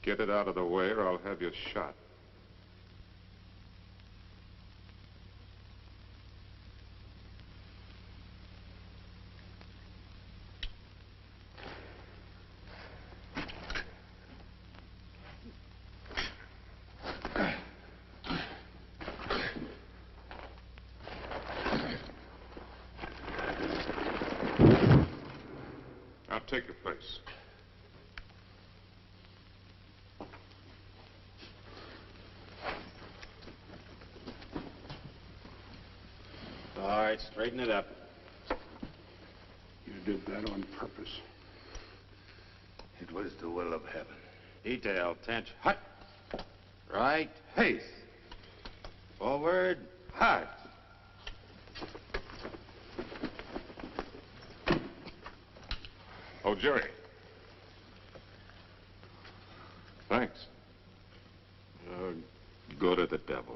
Get it out of the way or I'll have you shot. Now take your place. All right, straighten it up. You did that on purpose. It was the will of heaven. Detail, tension. Hut. Right, pace. Forward, hard. Oh, Jerry. Thanks. Go to the devil.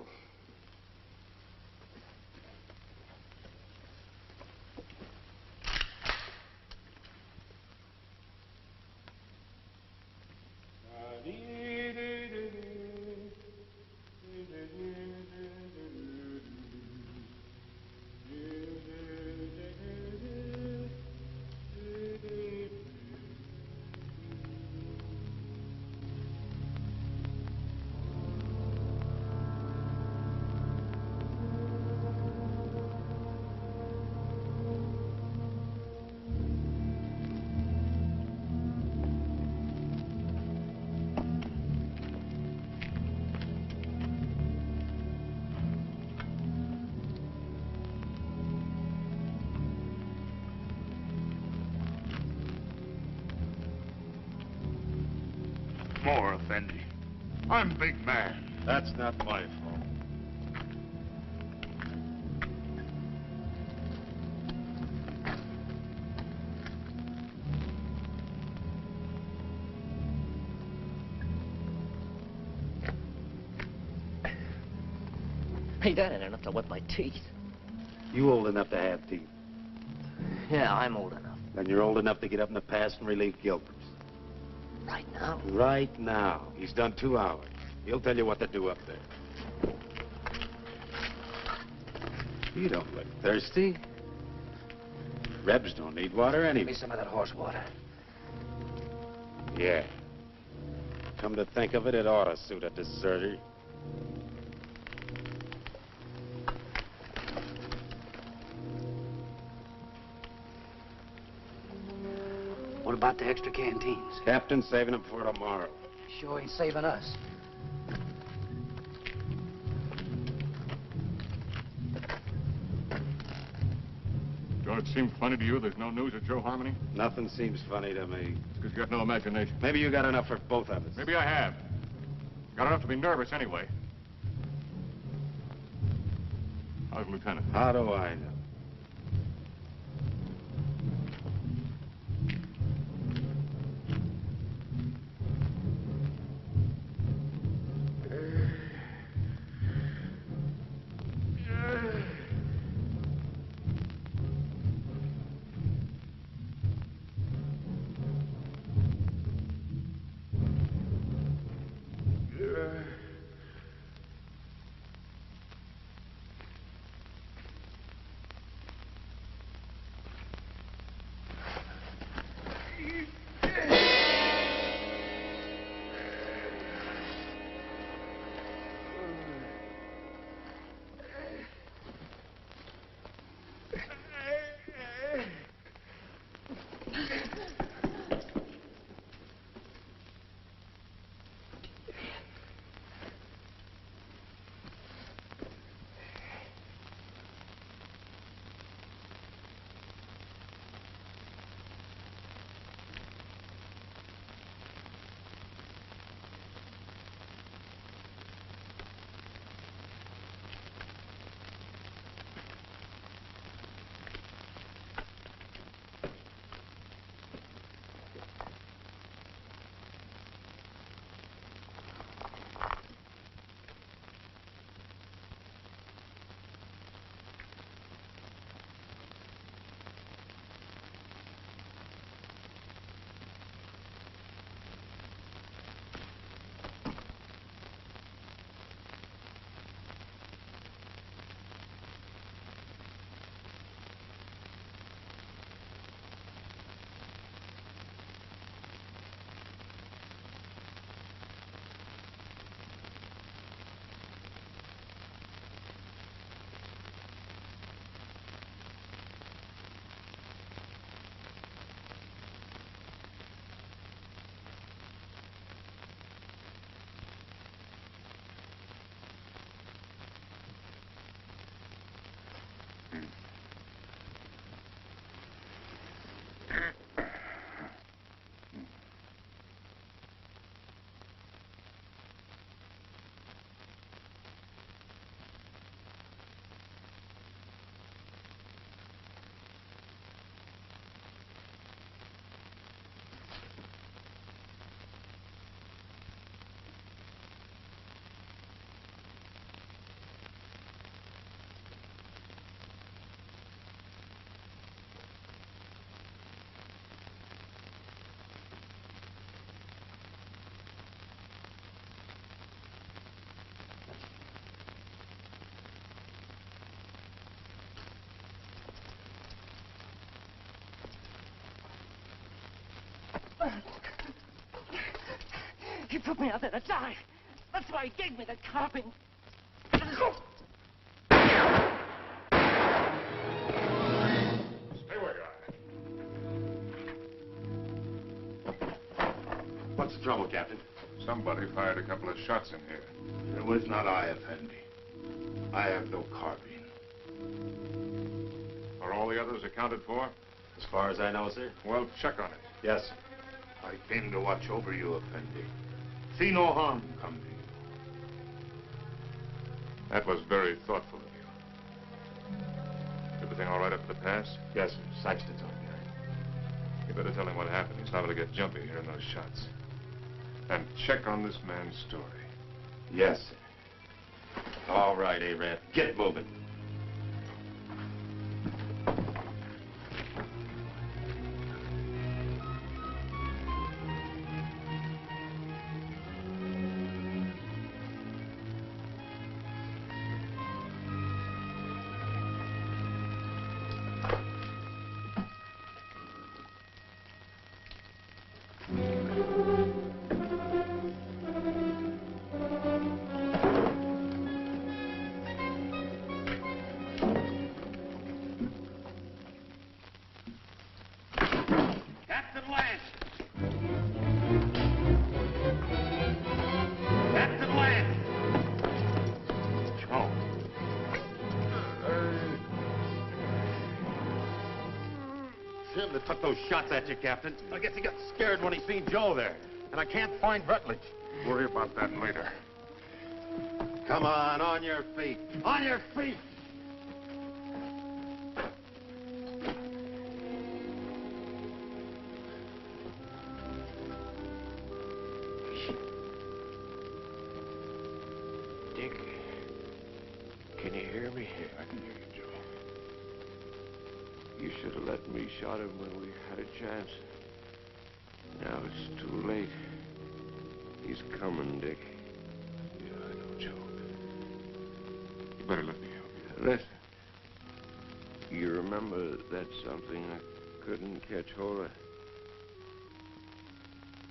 More, Effendi. I'm big man. That's not my fault. Hey, that ain't enough to wet my teeth. You old enough to have teeth. Yeah, I'm old enough. Then you're old enough to get up in the past and relieve Gilbert. Right now? Right now. He's done 2 hours. He'll tell you what to do up there. You don't look thirsty. Rebs don't need water Give anyway. me some of that horse water. Yeah. Come to think of it, it ought to suit a deserter. What about the extra canteens? Captain's saving them for tomorrow. Sure ain't saving us. Don't it seem funny to you there's no news of Joe Harmony? Nothing seems funny to me. It's because you got no imagination. Maybe you got enough for both of us. Maybe I have. Got enough to be nervous anyway. How's the lieutenant? How do I know? took me out there to die. That's why he gave me the carping. Stay where you are. What's the trouble, Captain? Somebody fired a couple of shots in here. It was not I, Effendi. I have no carbine. Are all the others accounted for? As far as I know, sir. Well, check on it. Yes, sir. I came to watch over you, Effendi. See no harm come to you. That was very thoughtful of you. Everything all right up at the pass? Yes, sir. Saxton's on behind. You better tell him what happened. He's liable to get jumpy hearing those shots. And check on this man's story. Yes, sir. All right, Arab. Get moving. Captain Lance! Captain Lance! Joe. Shouldn't have took those shots at you, Captain. I guess he got scared when he seen Joe there. And I can't find Rutledge. Worry about that later. Come on your feet. On your feet! Dick, can you hear me? Yeah, I can hear you, Joe. You should have let me shot him when we had a chance. Now it's too late. He's coming, Dick. Yeah, I know, Joe. You better let me help you. Listen. You remember that something I couldn't catch hold of?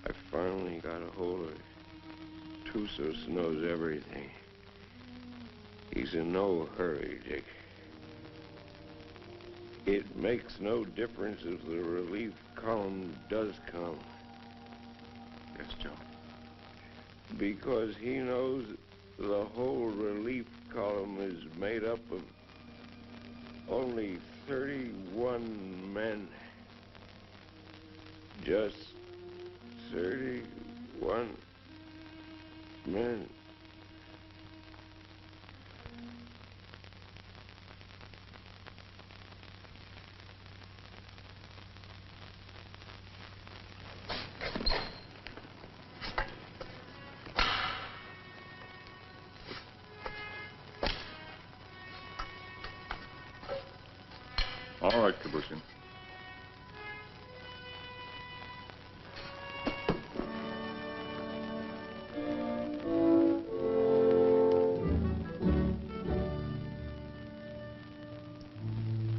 I finally got a hold of it. Tussos knows everything. He's in no hurry, Dick. It makes no difference if the relief column does come. Yes, Joe. Because he knows the whole relief column is made up of only 31 men. Just 31 men. All right, Kabushin.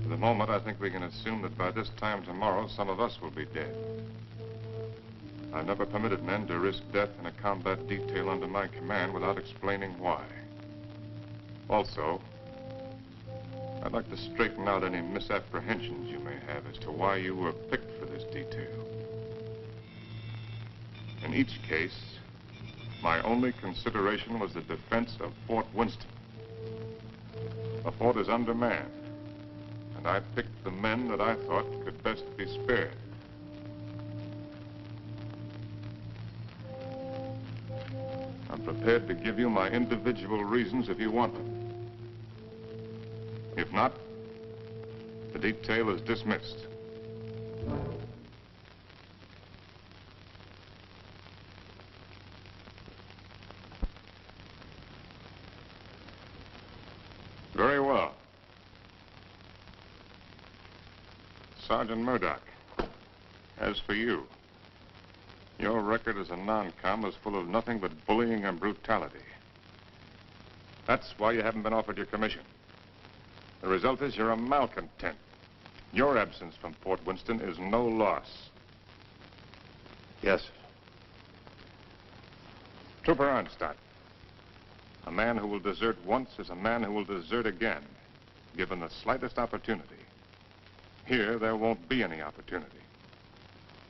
For the moment, I think we can assume that by this time tomorrow, some of us will be dead. I've never permitted men to risk death in a combat detail under my command without explaining why. Also, I'd like to straighten out any misapprehensions you may have as to why you were picked for this detail. In each case, my only consideration was the defense of Fort Winston. The fort is undermanned, and I picked the men that I thought could best be spared. I'm prepared to give you my individual reasons if you want them. If not, the detail is dismissed. Very well. Sergeant Murdoch, as for you, your record as a non-com is full of nothing but bullying and brutality. That's why you haven't been offered your commission. The result is you're a malcontent. Your absence from Fort Winston is no loss. Yes, sir. Trooper Arnstadt. A man who will desert once is a man who will desert again, given the slightest opportunity. Here, there won't be any opportunity.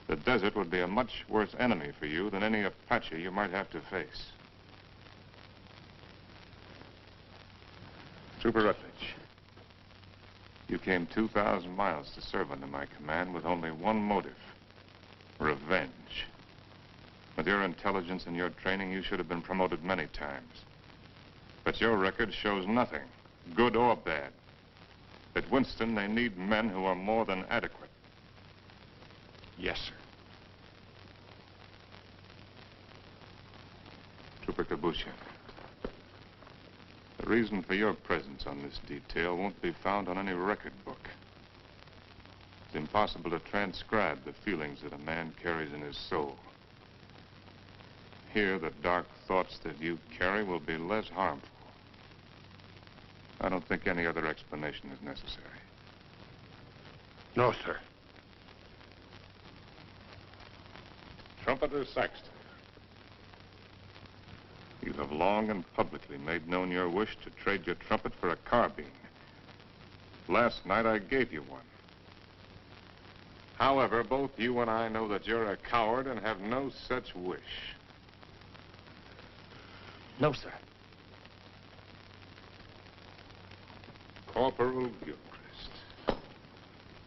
The desert would be a much worse enemy for you than any Apache you might have to face. Trooper Rutledge, you came 2,000 miles to serve under my command with only one motive: revenge. With your intelligence and your training, you should have been promoted many times. But your record shows nothing, good or bad. At Winston, they need men who are more than adequate. Yes, sir. Trooper Kabusha, the reason for your presence on this detail won't be found on any record book. It's impossible to transcribe the feelings that a man carries in his soul. Here, the dark thoughts that you carry will be less harmful. I don't think any other explanation is necessary. No, sir. Trumpeter Saxton, you have long and publicly made known your wish to trade your trumpet for a carbine. Last night, I gave you one. However, both you and I know that you're a coward and have no such wish. No, sir. Corporal Gilchrist,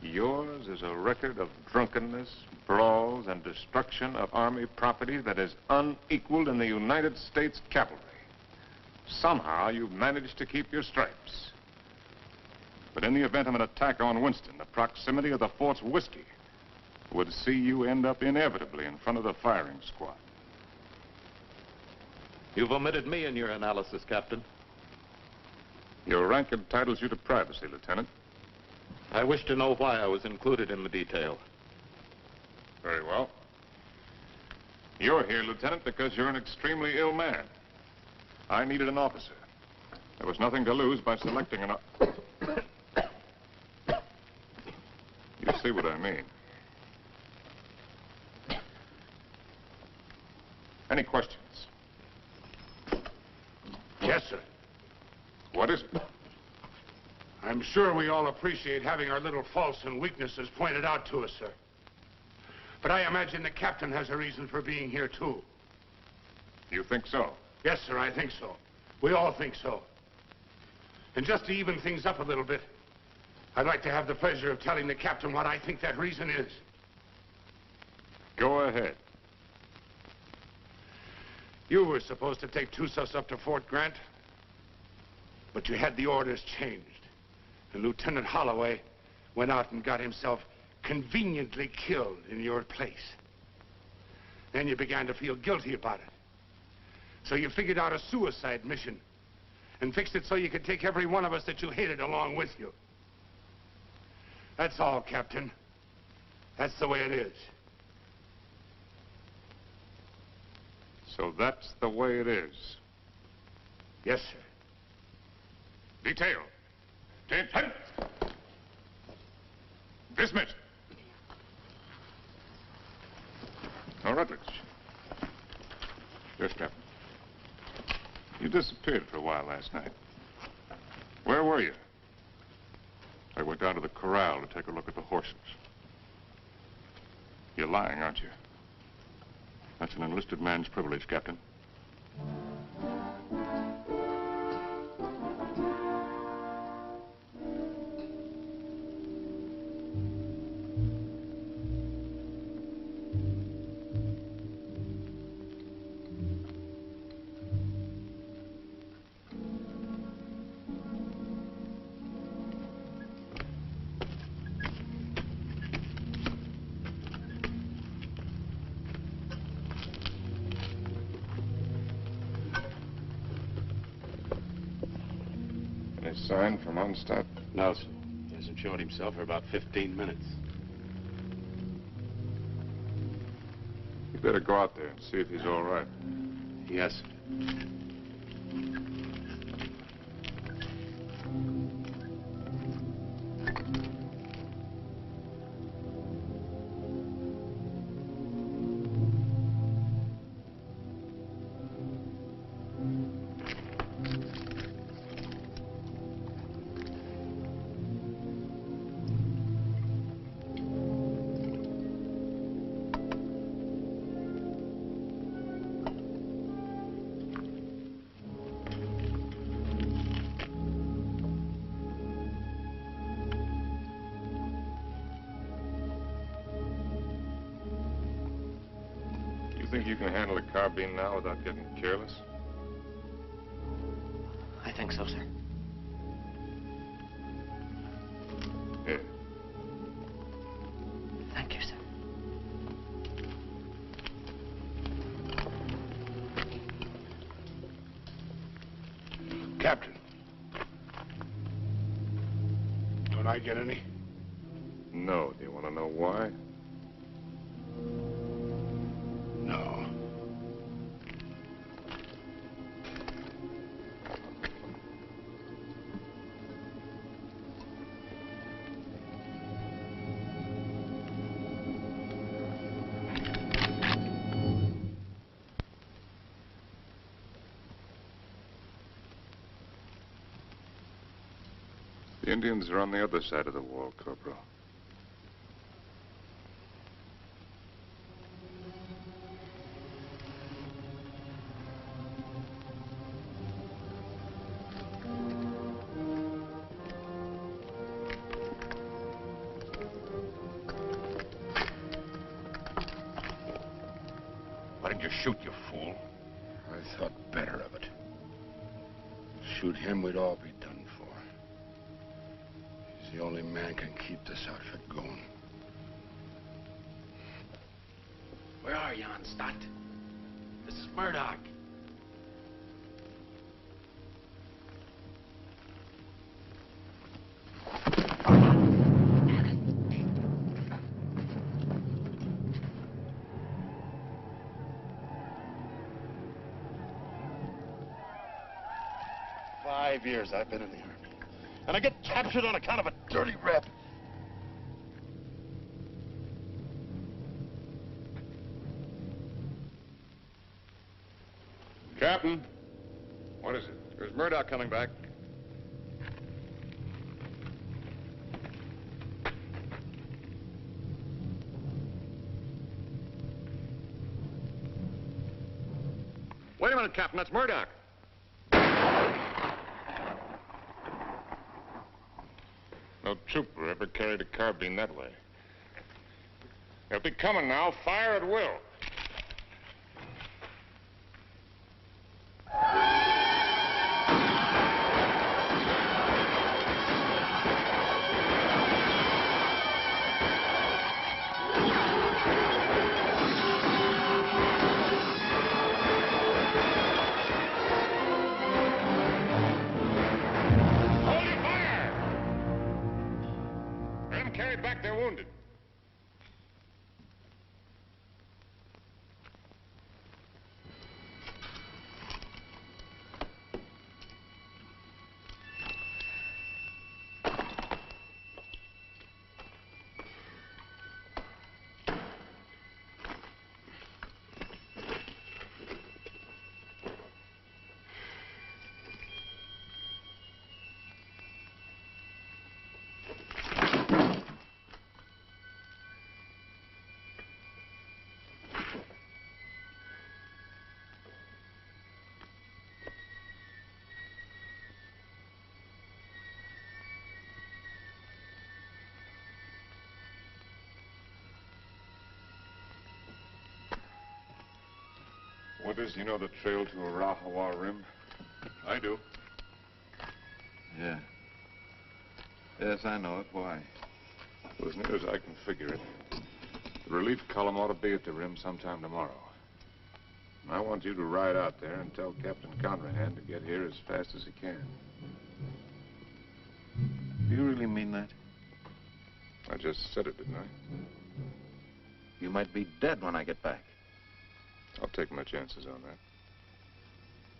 yours is a record of drunkenness, brawls, and destruction of Army property that is unequaled in the United States cavalry. Somehow, you've managed to keep your stripes. But in the event of an attack on Winston, the proximity of the fort's whiskey would see you end up inevitably in front of the firing squad. You've omitted me in your analysis, Captain. Your rank entitles you to privacy, Lieutenant. I wish to know why I was included in the detail. Very well. You're here, Lieutenant, because you're an extremely ill man. I needed an officer. There was nothing to lose by selecting an... You see what I mean. Any questions? Yes, sir. What is it? I'm sure we all appreciate having our little faults and weaknesses pointed out to us, sir. But I imagine the captain has a reason for being here, too. You think so? Yes, sir, I think so. We all think so. And just to even things up a little bit, I'd like to have the pleasure of telling the captain what I think that reason is. Go ahead. You were supposed to take Tussos up to Fort Grant, but you had the orders changed. And Lieutenant Holloway went out and got himself conveniently killed in your place. Then you began to feel guilty about it. So you figured out a suicide mission and fixed it so you could take every one of us that you hated along with you. That's all, Captain. That's the way it is. So that's the way it is. Yes, sir. Detail. Attention. Dismissed. Now, Rutledge. Yes, Captain. You disappeared for a while last night. Where were you? I went down to the corral to take a look at the horses. You're lying, aren't you? That's an enlisted man's privilege, Captain. Any sign from Onstadt? No, sir. He hasn't shown himself for about 15 minutes. You better go out there and see if he's all right. Yes, sir. think you can handle a carbine now without getting careless? I think so, sir. Here. Thank you, sir. Captain. Don't I get any? No. Do you want to know why? No. The Indians are on the other side of the wall, Corporal. Why didn't you shoot, you fool? I thought better of it. Shoot him, we'd all be done for. He's the only man can keep this outfit going. Where are you, on Stockton? This is Murdoch. "5 years I've been in the Army. And I get captured on account of a dirty rep. Captain. What is it? There's Murdoch coming back. Wait a minute, Captain. That's Murdoch. No trooper ever carried a carbine that way. They'll be coming now. Fire at will. Carried back their wounded. Withers, you know the trail to Arahawa Rim? I do. Yeah. Yes, I know it. Why? Well, as near as I can figure it, the relief column ought to be at the rim sometime tomorrow. And I want you to ride out there and tell Captain Conrahan to get here as fast as he can. Do you really mean that? I just said it, didn't I? You might be dead when I get back. I'll take my chances on that.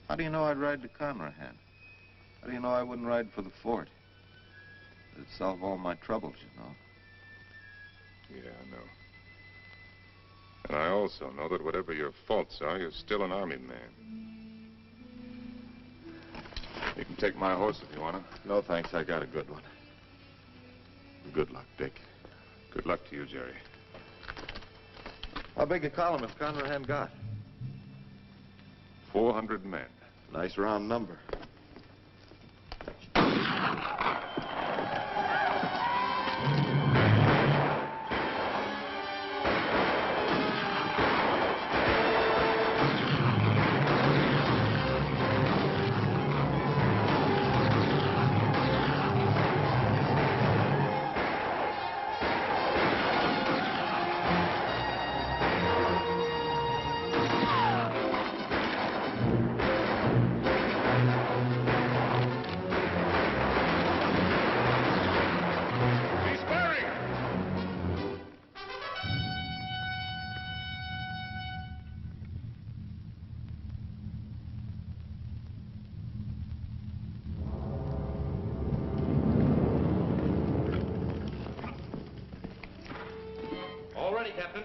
How do you know I'd ride to Conrahan? How do you know I wouldn't ride for the fort? It'd solve all my troubles, you know. Yeah, I know. And I also know that whatever your faults are, you're still an army man. You can take my horse if you want to. No, thanks. I got a good one. Good luck, Dick. Good luck to you, Jerry. How big a column has Conrahan got? 400 men. Nice round number. Captain.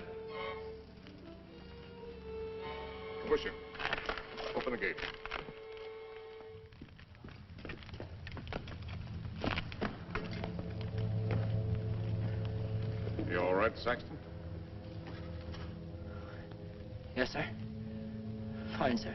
Push him. Open the gate. You all right, Saxton? Yes, sir. Fine, sir.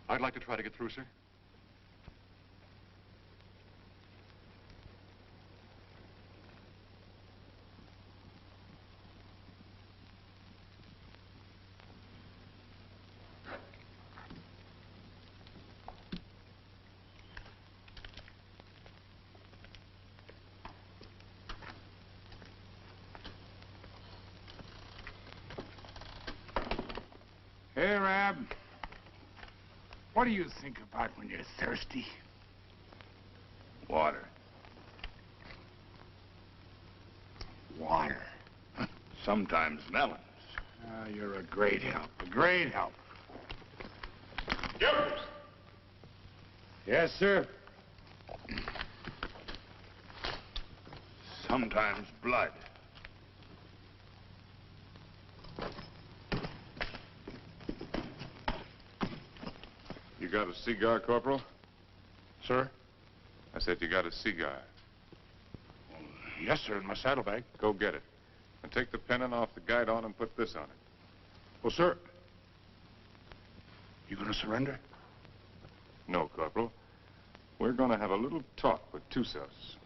I'd like to try to get through, sir. Hey, Rab. What do you think about when you're thirsty? Water. Water. Sometimes melons. Ah, you're a great help. A great help. Jeffers! Yes, sir. Sometimes blood. You got a cigar, Corporal? Sir? I said you got a cigar. Yes, sir, in my saddlebag. Go get it. And take the pennant off the guide on and put this on it. Well, sir, you gonna surrender? No, Corporal. We're gonna have a little talk with Tussos.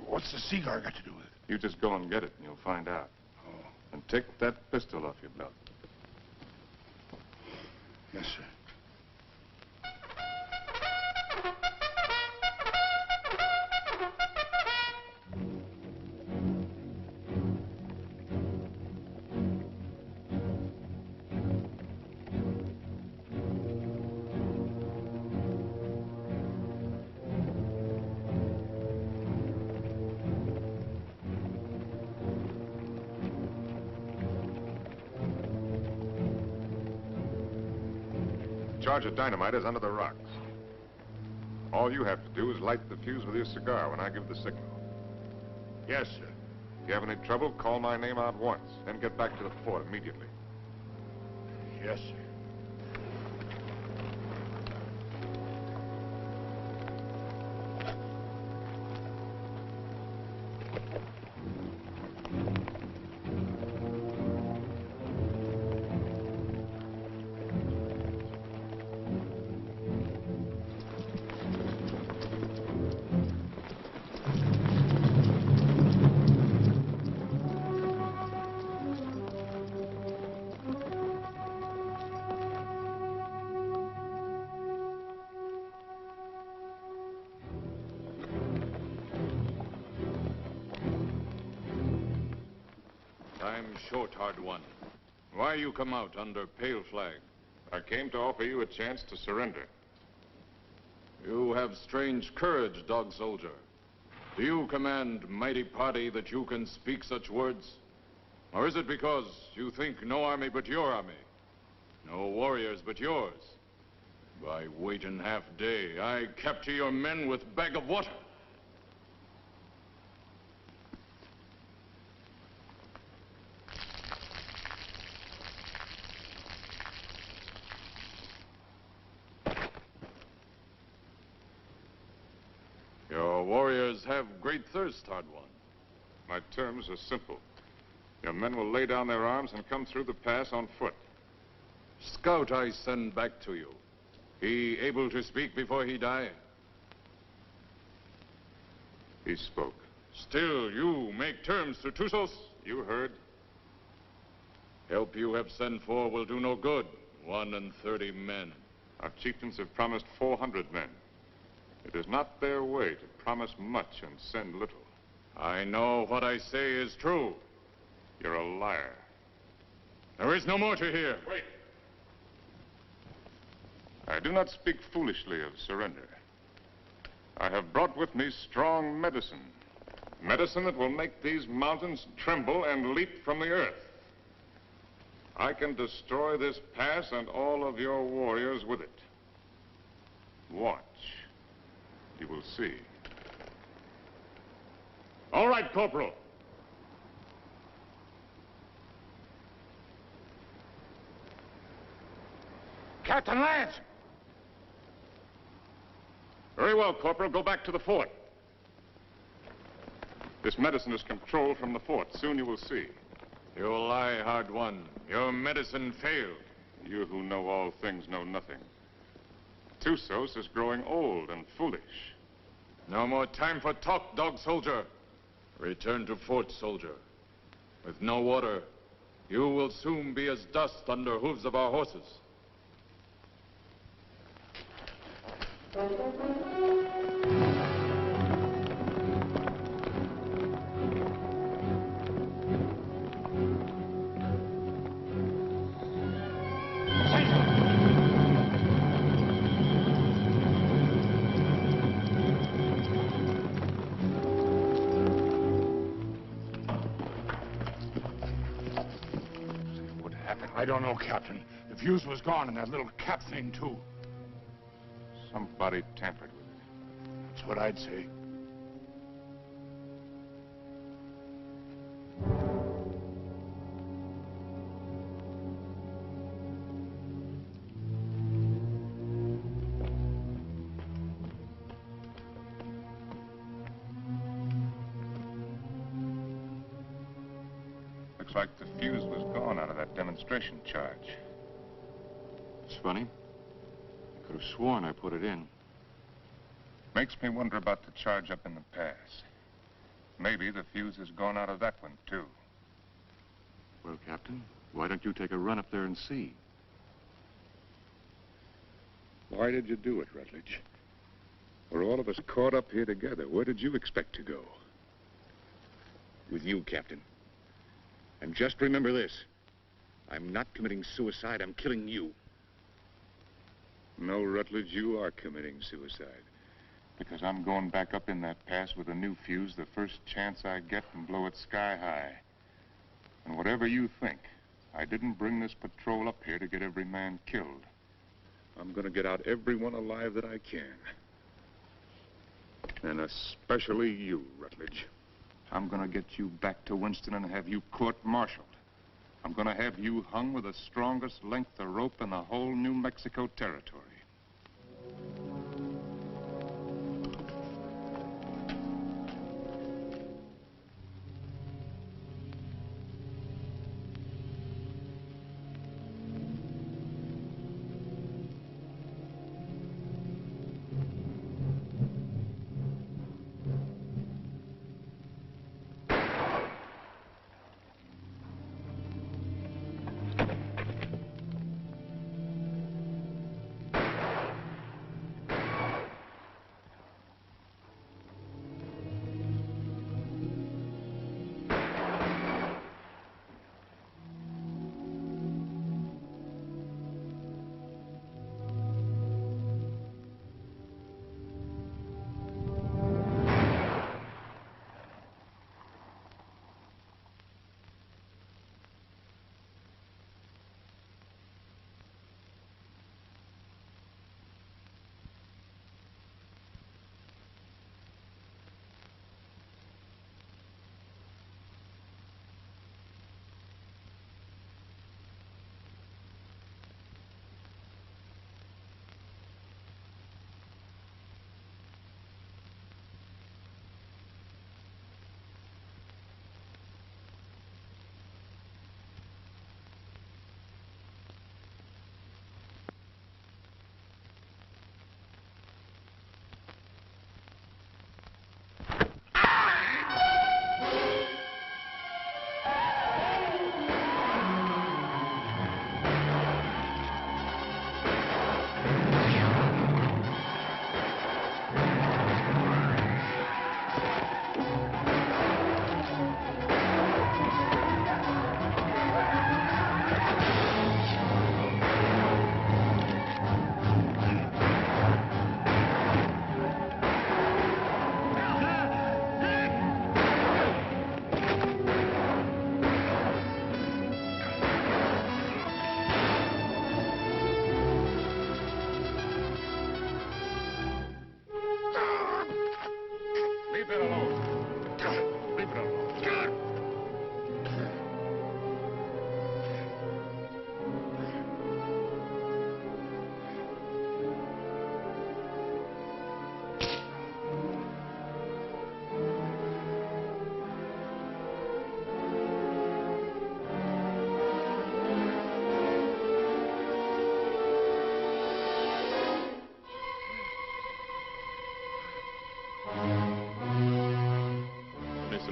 What's the cigar got to do with it? You just go and get it and you'll find out. Oh. And take that pistol off your belt. Yes, sir. Charge of dynamite is under the rocks. All you have to do is light the fuse with your cigar when I give the signal. Yes, sir. If you have any trouble, call my name out once, then get back to the fort immediately. Yes, sir. Time's short, hard one. Why you come out under pale flag? I came to offer you a chance to surrender. You have strange courage, dog soldier. Do you command mighty party that you can speak such words? Or is it because you think no army but your army? No warriors but yours? By waiting half day, I capture your men with bag of water. Your warriors have great thirst, hard one. My terms are simple. Your men will lay down their arms and come through the pass on foot. Scout I send back to you. He able to speak before he die? He spoke. Still, you make terms to Tussos? You heard. Help you have sent for will do no good. 31 men. Our chieftains have promised 400 men. It is not their way to promise much and send little. I know what I say is true. You're a liar. There is no more to hear. Wait. I do not speak foolishly of surrender. I have brought with me strong medicine. Medicine that will make these mountains tremble and leap from the earth. I can destroy this pass and all of your warriors with it. Watch. You will see. All right, Corporal. Captain Lance! Very well, Corporal. Go back to the fort. This medicine is controlled from the fort. Soon you will see. You lie, hard one. Your medicine failed. You who know all things know nothing. Tusos is growing old and foolish. No more time for talk, dog soldier. Return to fort, soldier. With no water, you will soon be as dust under hooves of our horses. I don't know, Captain. The fuse was gone and that little cap thing, too. Somebody tampered with it. That's what I'd say. Looks like the fuse was gone out of that demonstration charge. It's funny. I could have sworn I put it in. Makes me wonder about the charge up in the pass. Maybe the fuse has gone out of that one, too. Well, Captain, why don't you take a run up there and see? Why did you do it, Rutledge? We're all of us caught up here together. Where did you expect to go? With you, Captain. And just remember this. I'm not committing suicide. I'm killing you. No, Rutledge, you are committing suicide. Because I'm going back up in that pass with a new fuse the first chance I get and blow it sky high. And whatever you think, I didn't bring this patrol up here to get every man killed. I'm going to get out everyone alive that I can. And especially you, Rutledge. I'm going to get you back to Winston and have you court-martialed. I'm going to have you hung with the strongest length of rope in the whole New Mexico territory.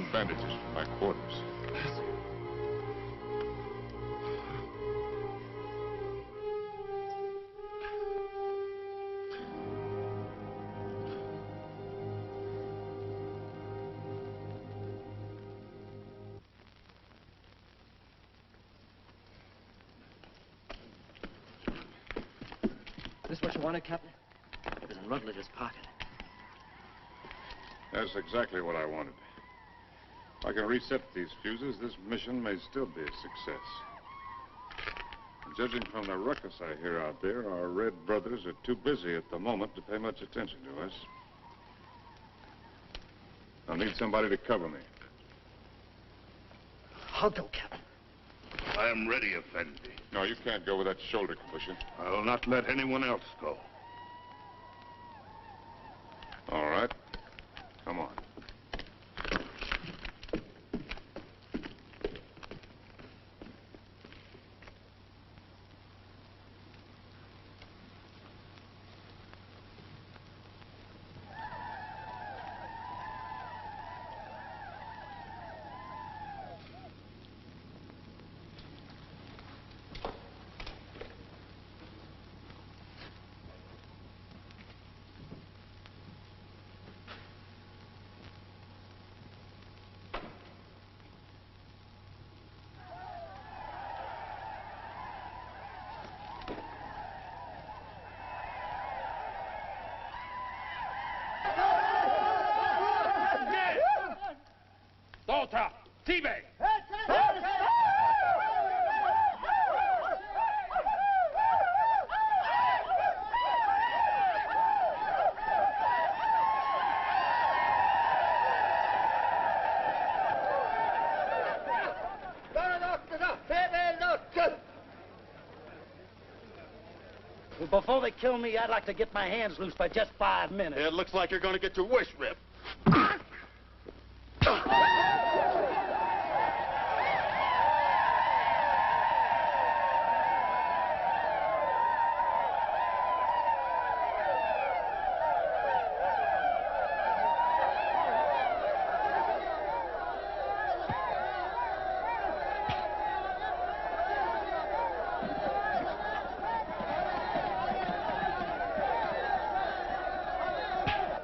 some bandages from my quarters. This what you wanted, Captain? It was in Rutledge's pocket. That's exactly what I wanted. If I can reset these fuses, this mission may still be a success. And judging from the ruckus I hear out there, our Red brothers are too busy at the moment to pay much attention to us. I'll need somebody to cover me. I'll go, Captain. I am ready, Effendi. No, you can't go with that shoulder cushion. I will not let anyone else go. All right. Come on. Volta! Teabag! Before they kill me, I'd like to get my hands loose for just 5 minutes. It looks like you're going to get your wish ripped.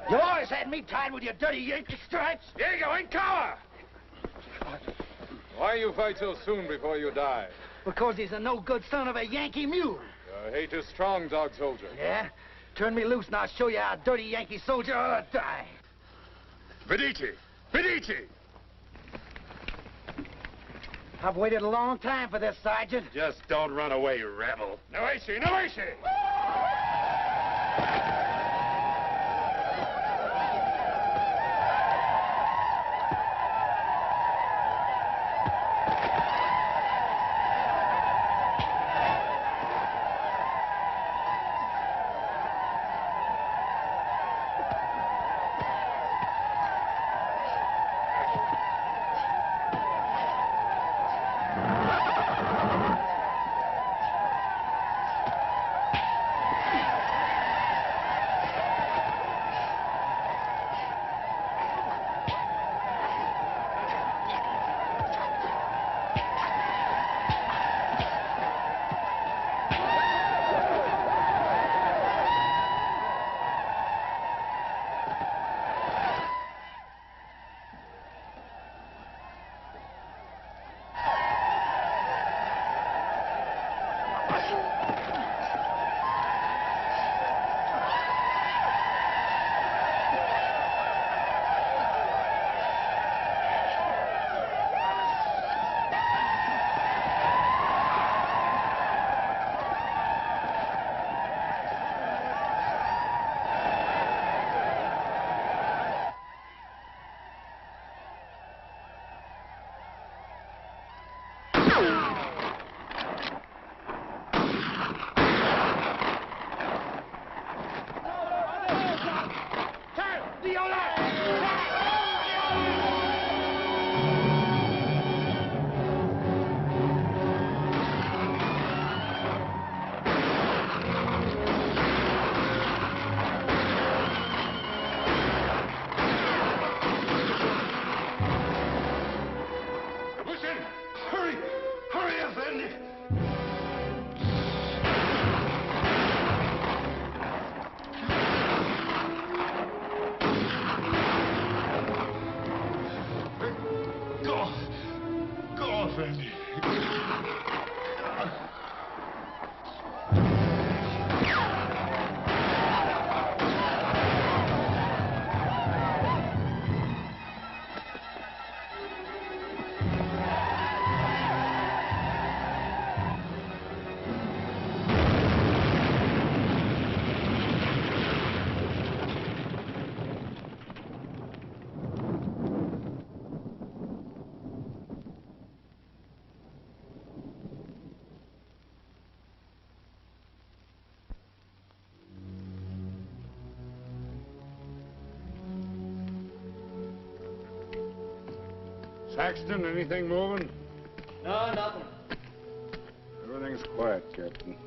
You always had me tied with your dirty Yankee stripes. Diego, in cover! Why you fight so soon before you die? Because he's a no-good son of a Yankee mule. Your hate is strong, dog soldier. Yeah? Turn me loose and I'll show you how a dirty Yankee soldier ought to die. Vedici! Vedici! I've waited a long time for this, Sergeant. Just don't run away, you rebel. Noesi! Noesi! Saxton, anything moving? No, nothing. Everything's quiet, Captain.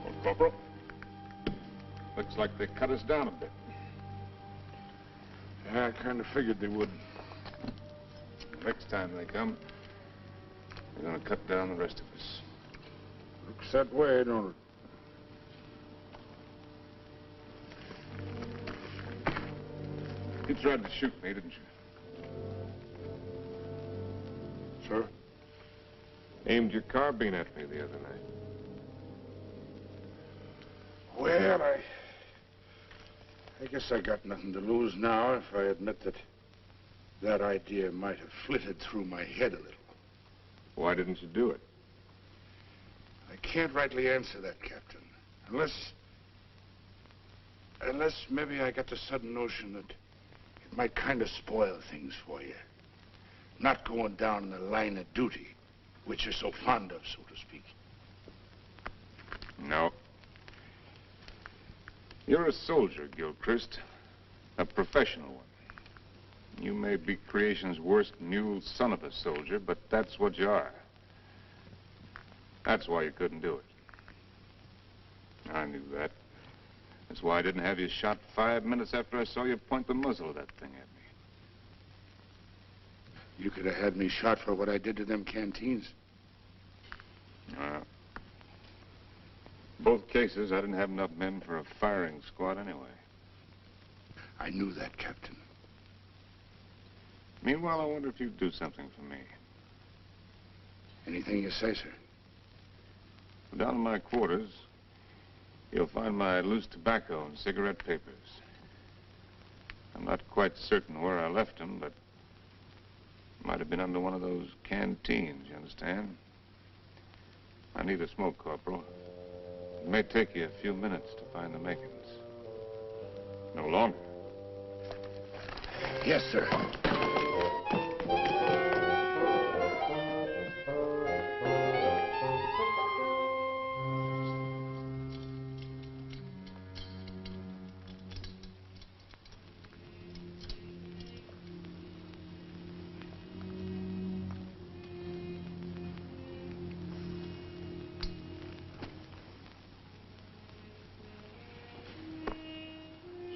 Old Corporal, looks like they cut us down a bit. Yeah, I kind of figured they would. Next time they come, they're going to cut down the rest of us. Looks that way, don't it? You tried to shoot me, didn't you? Sir? Aimed your carbine at me the other night. Well, I guess I got nothing to lose now if I admit that idea might have flitted through my head a little. Why didn't you do it? I can't rightly answer that, Captain. Unless maybe I got the sudden notion that it might kind of spoil things for you. Not going down the line of duty, which you're so fond of, so to speak. No. You're a soldier, Gilchrist. A professional one. You may be creation's worst mule son of a soldier, but that's what you are. That's why you couldn't do it. I knew that. That's why I didn't have you shot 5 minutes after I saw you point the muzzle of that thing at me. You could have had me shot for what I did to them canteens. Both cases, I didn't have enough men for a firing squad anyway. I knew that, Captain. Meanwhile, I wonder if you'd do something for me. Anything you say, sir. Down in my quarters, you'll find my loose tobacco and cigarette papers. I'm not quite certain where I left them, but it might have been under one of those canteens, you understand? I need a smoke, Corporal. It may take you a few minutes to find the makings. No longer. Yes, sir.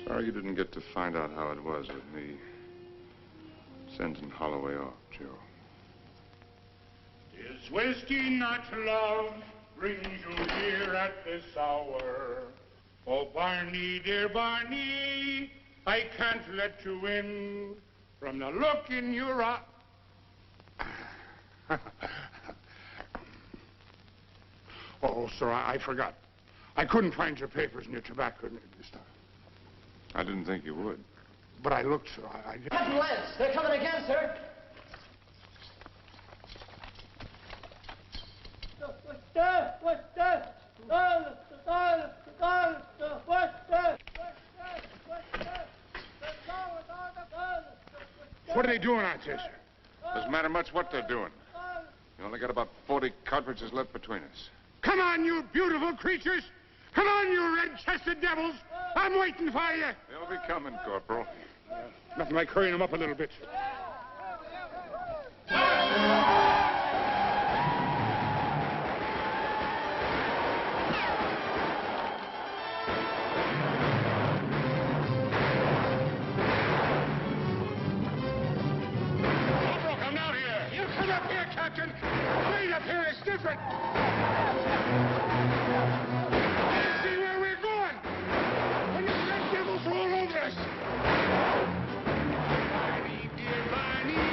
Sorry you didn't get to find out how it was with me sending Holloway off, Joe. Is whiskey not love brings you here at this hour? Oh, Barney, dear Barney, I can't let you in from the look in your eye. Oh, sir, I forgot. I couldn't find your papers and your tobacco this time. I didn't think you would. But I looked, sir. I Captain Lance, they're coming again, sir. What are they doing out there, sir? Doesn't matter much what they're doing. You only got about 40 cartridges left between us. Come on, you beautiful creatures! Come on, you red-chested devils! I'm waiting for you! They'll be coming, Corporal. Nothing like hurrying them up a little bit. Corporal, come down here! You come up here, Captain! Right up here is different! See where we're going! When the red devils roll over us! Barney, dear Barney,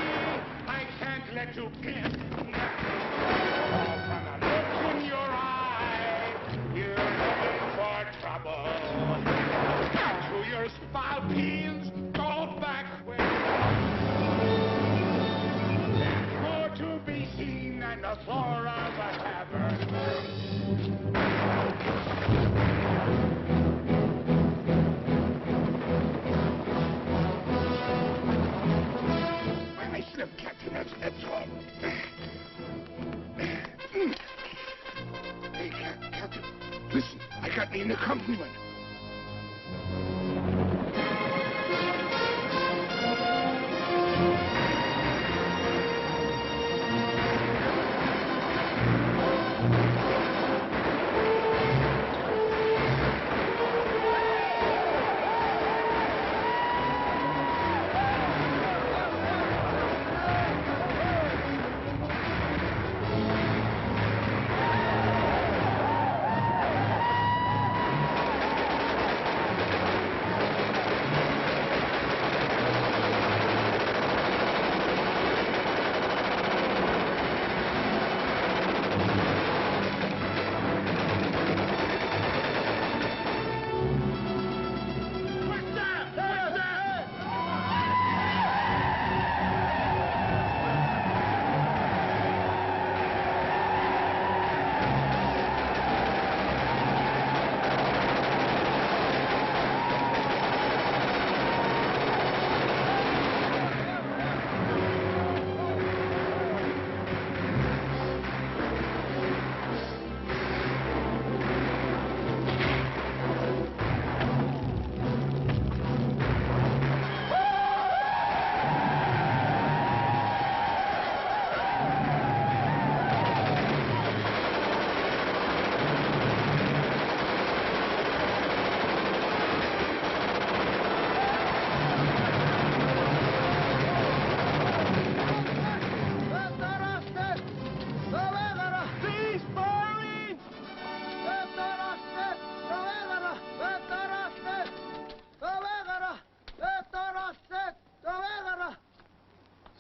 I can't let you in. From the look in your eye, you're looking for trouble. To your spalpeens, go back where there's more to be seen than the floor of a tavern. an accompaniment.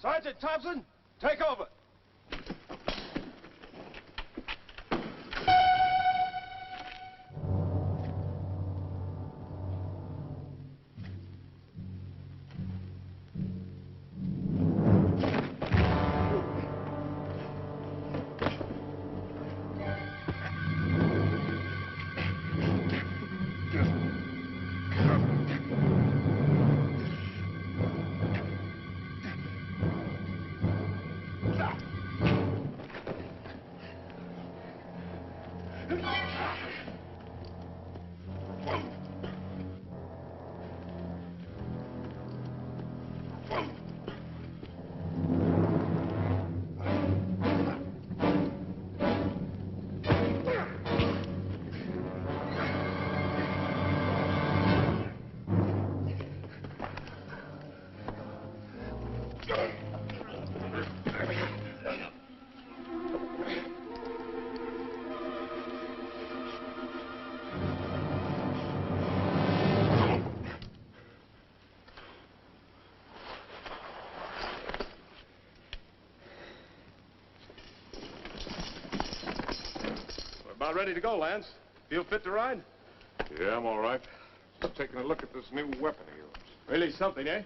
Sergeant Thompson, take over. About ready to go, Lance. Feel fit to ride? Yeah, I'm all right. I'm taking a look at this new weapon of yours. Really something, eh?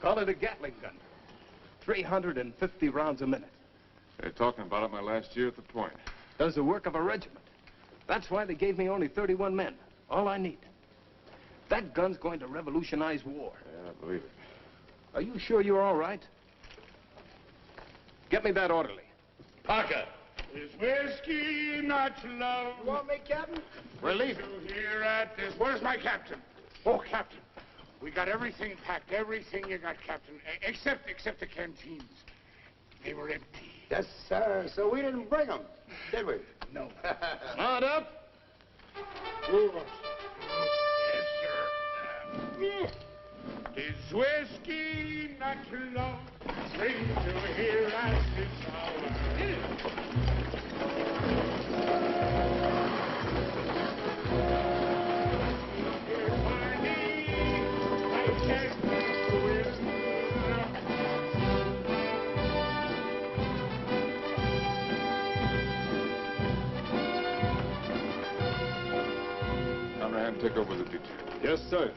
Call it a Gatling gun. 350 rounds a minute. They're talking about it my last year at the point. Does the work of a regiment. That's why they gave me only 31 men. All I need. That gun's going to revolutionize war. Yeah, I believe it. Are you sure you're all right? Get me that orderly. Parker. Is whiskey not love? You want me, Captain? We're leaving. Here at this. Where's my captain? Oh, Captain. We got everything packed. Everything you got, Captain. Except the canteens. They were empty. Yes, sir. So we didn't bring them, did we? No. Mount up. Move us. Yes, sir. Is whiskey not love? Bring to here at this hour. Conrad, take over the detail. Yes, sir.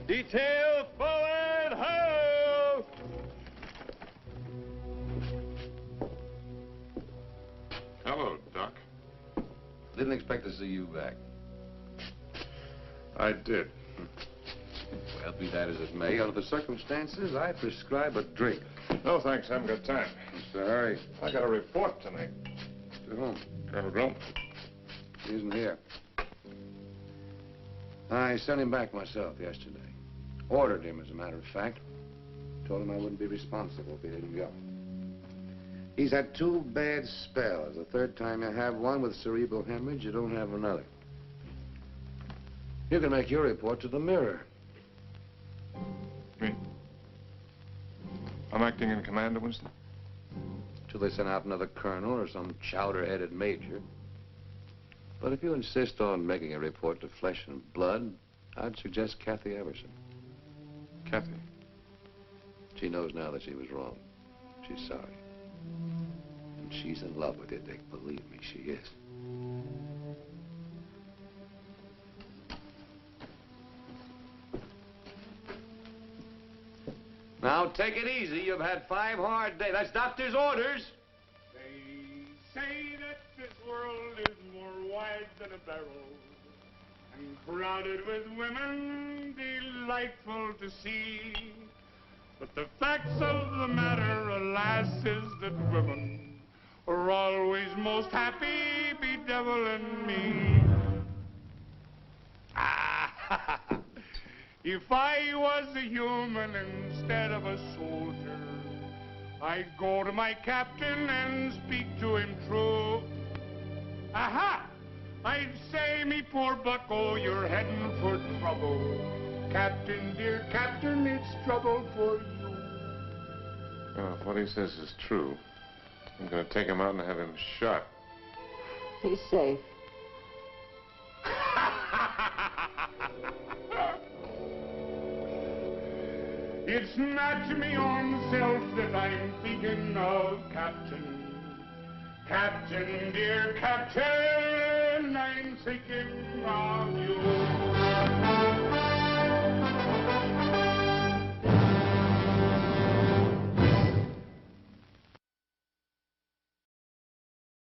Detail forward, ho! Hello, Doc. Didn't expect to see you back. I did. Well, be that as it may, under the circumstances, I prescribe a drink. No, thanks. I haven't got time. What's the hurry? I got a report tonight. To whom? Colonel Grum. He isn't here. I sent him back myself yesterday. Ordered him, as a matter of fact. Told him I wouldn't be responsible if he didn't go. He's had 2 bad spells. The third time you have one with cerebral hemorrhage, you don't have another. You can make your report to the Mirror. Me? I'm acting in command of Winston? Till they send out another colonel or some chowder-headed major. But if you insist on making a report to Flesh and Blood, I'd suggest Kathy Everson. Kathy? She knows now that she was wrong. She's sorry. And she's in love with you, Dick. Believe me, she is. Now, take it easy. You've had 5 hard days. That's doctor's orders. They say that this world is more wide than a barrel and crowded with women delightful to see. But the facts of the matter, alas, is that women are always most happy bedeviling me. Ah, if I was a human instead of a soldier, I'd go to my captain and speak to him true. Aha! I'd say, me poor bucko, you're heading for trouble. Captain, dear Captain, it's trouble for you. Well, if what he says is true, I'm going to take him out and have him shot. He's safe. It's not me own self that I'm thinking of, Captain. Captain, dear Captain, I'm thinking of you.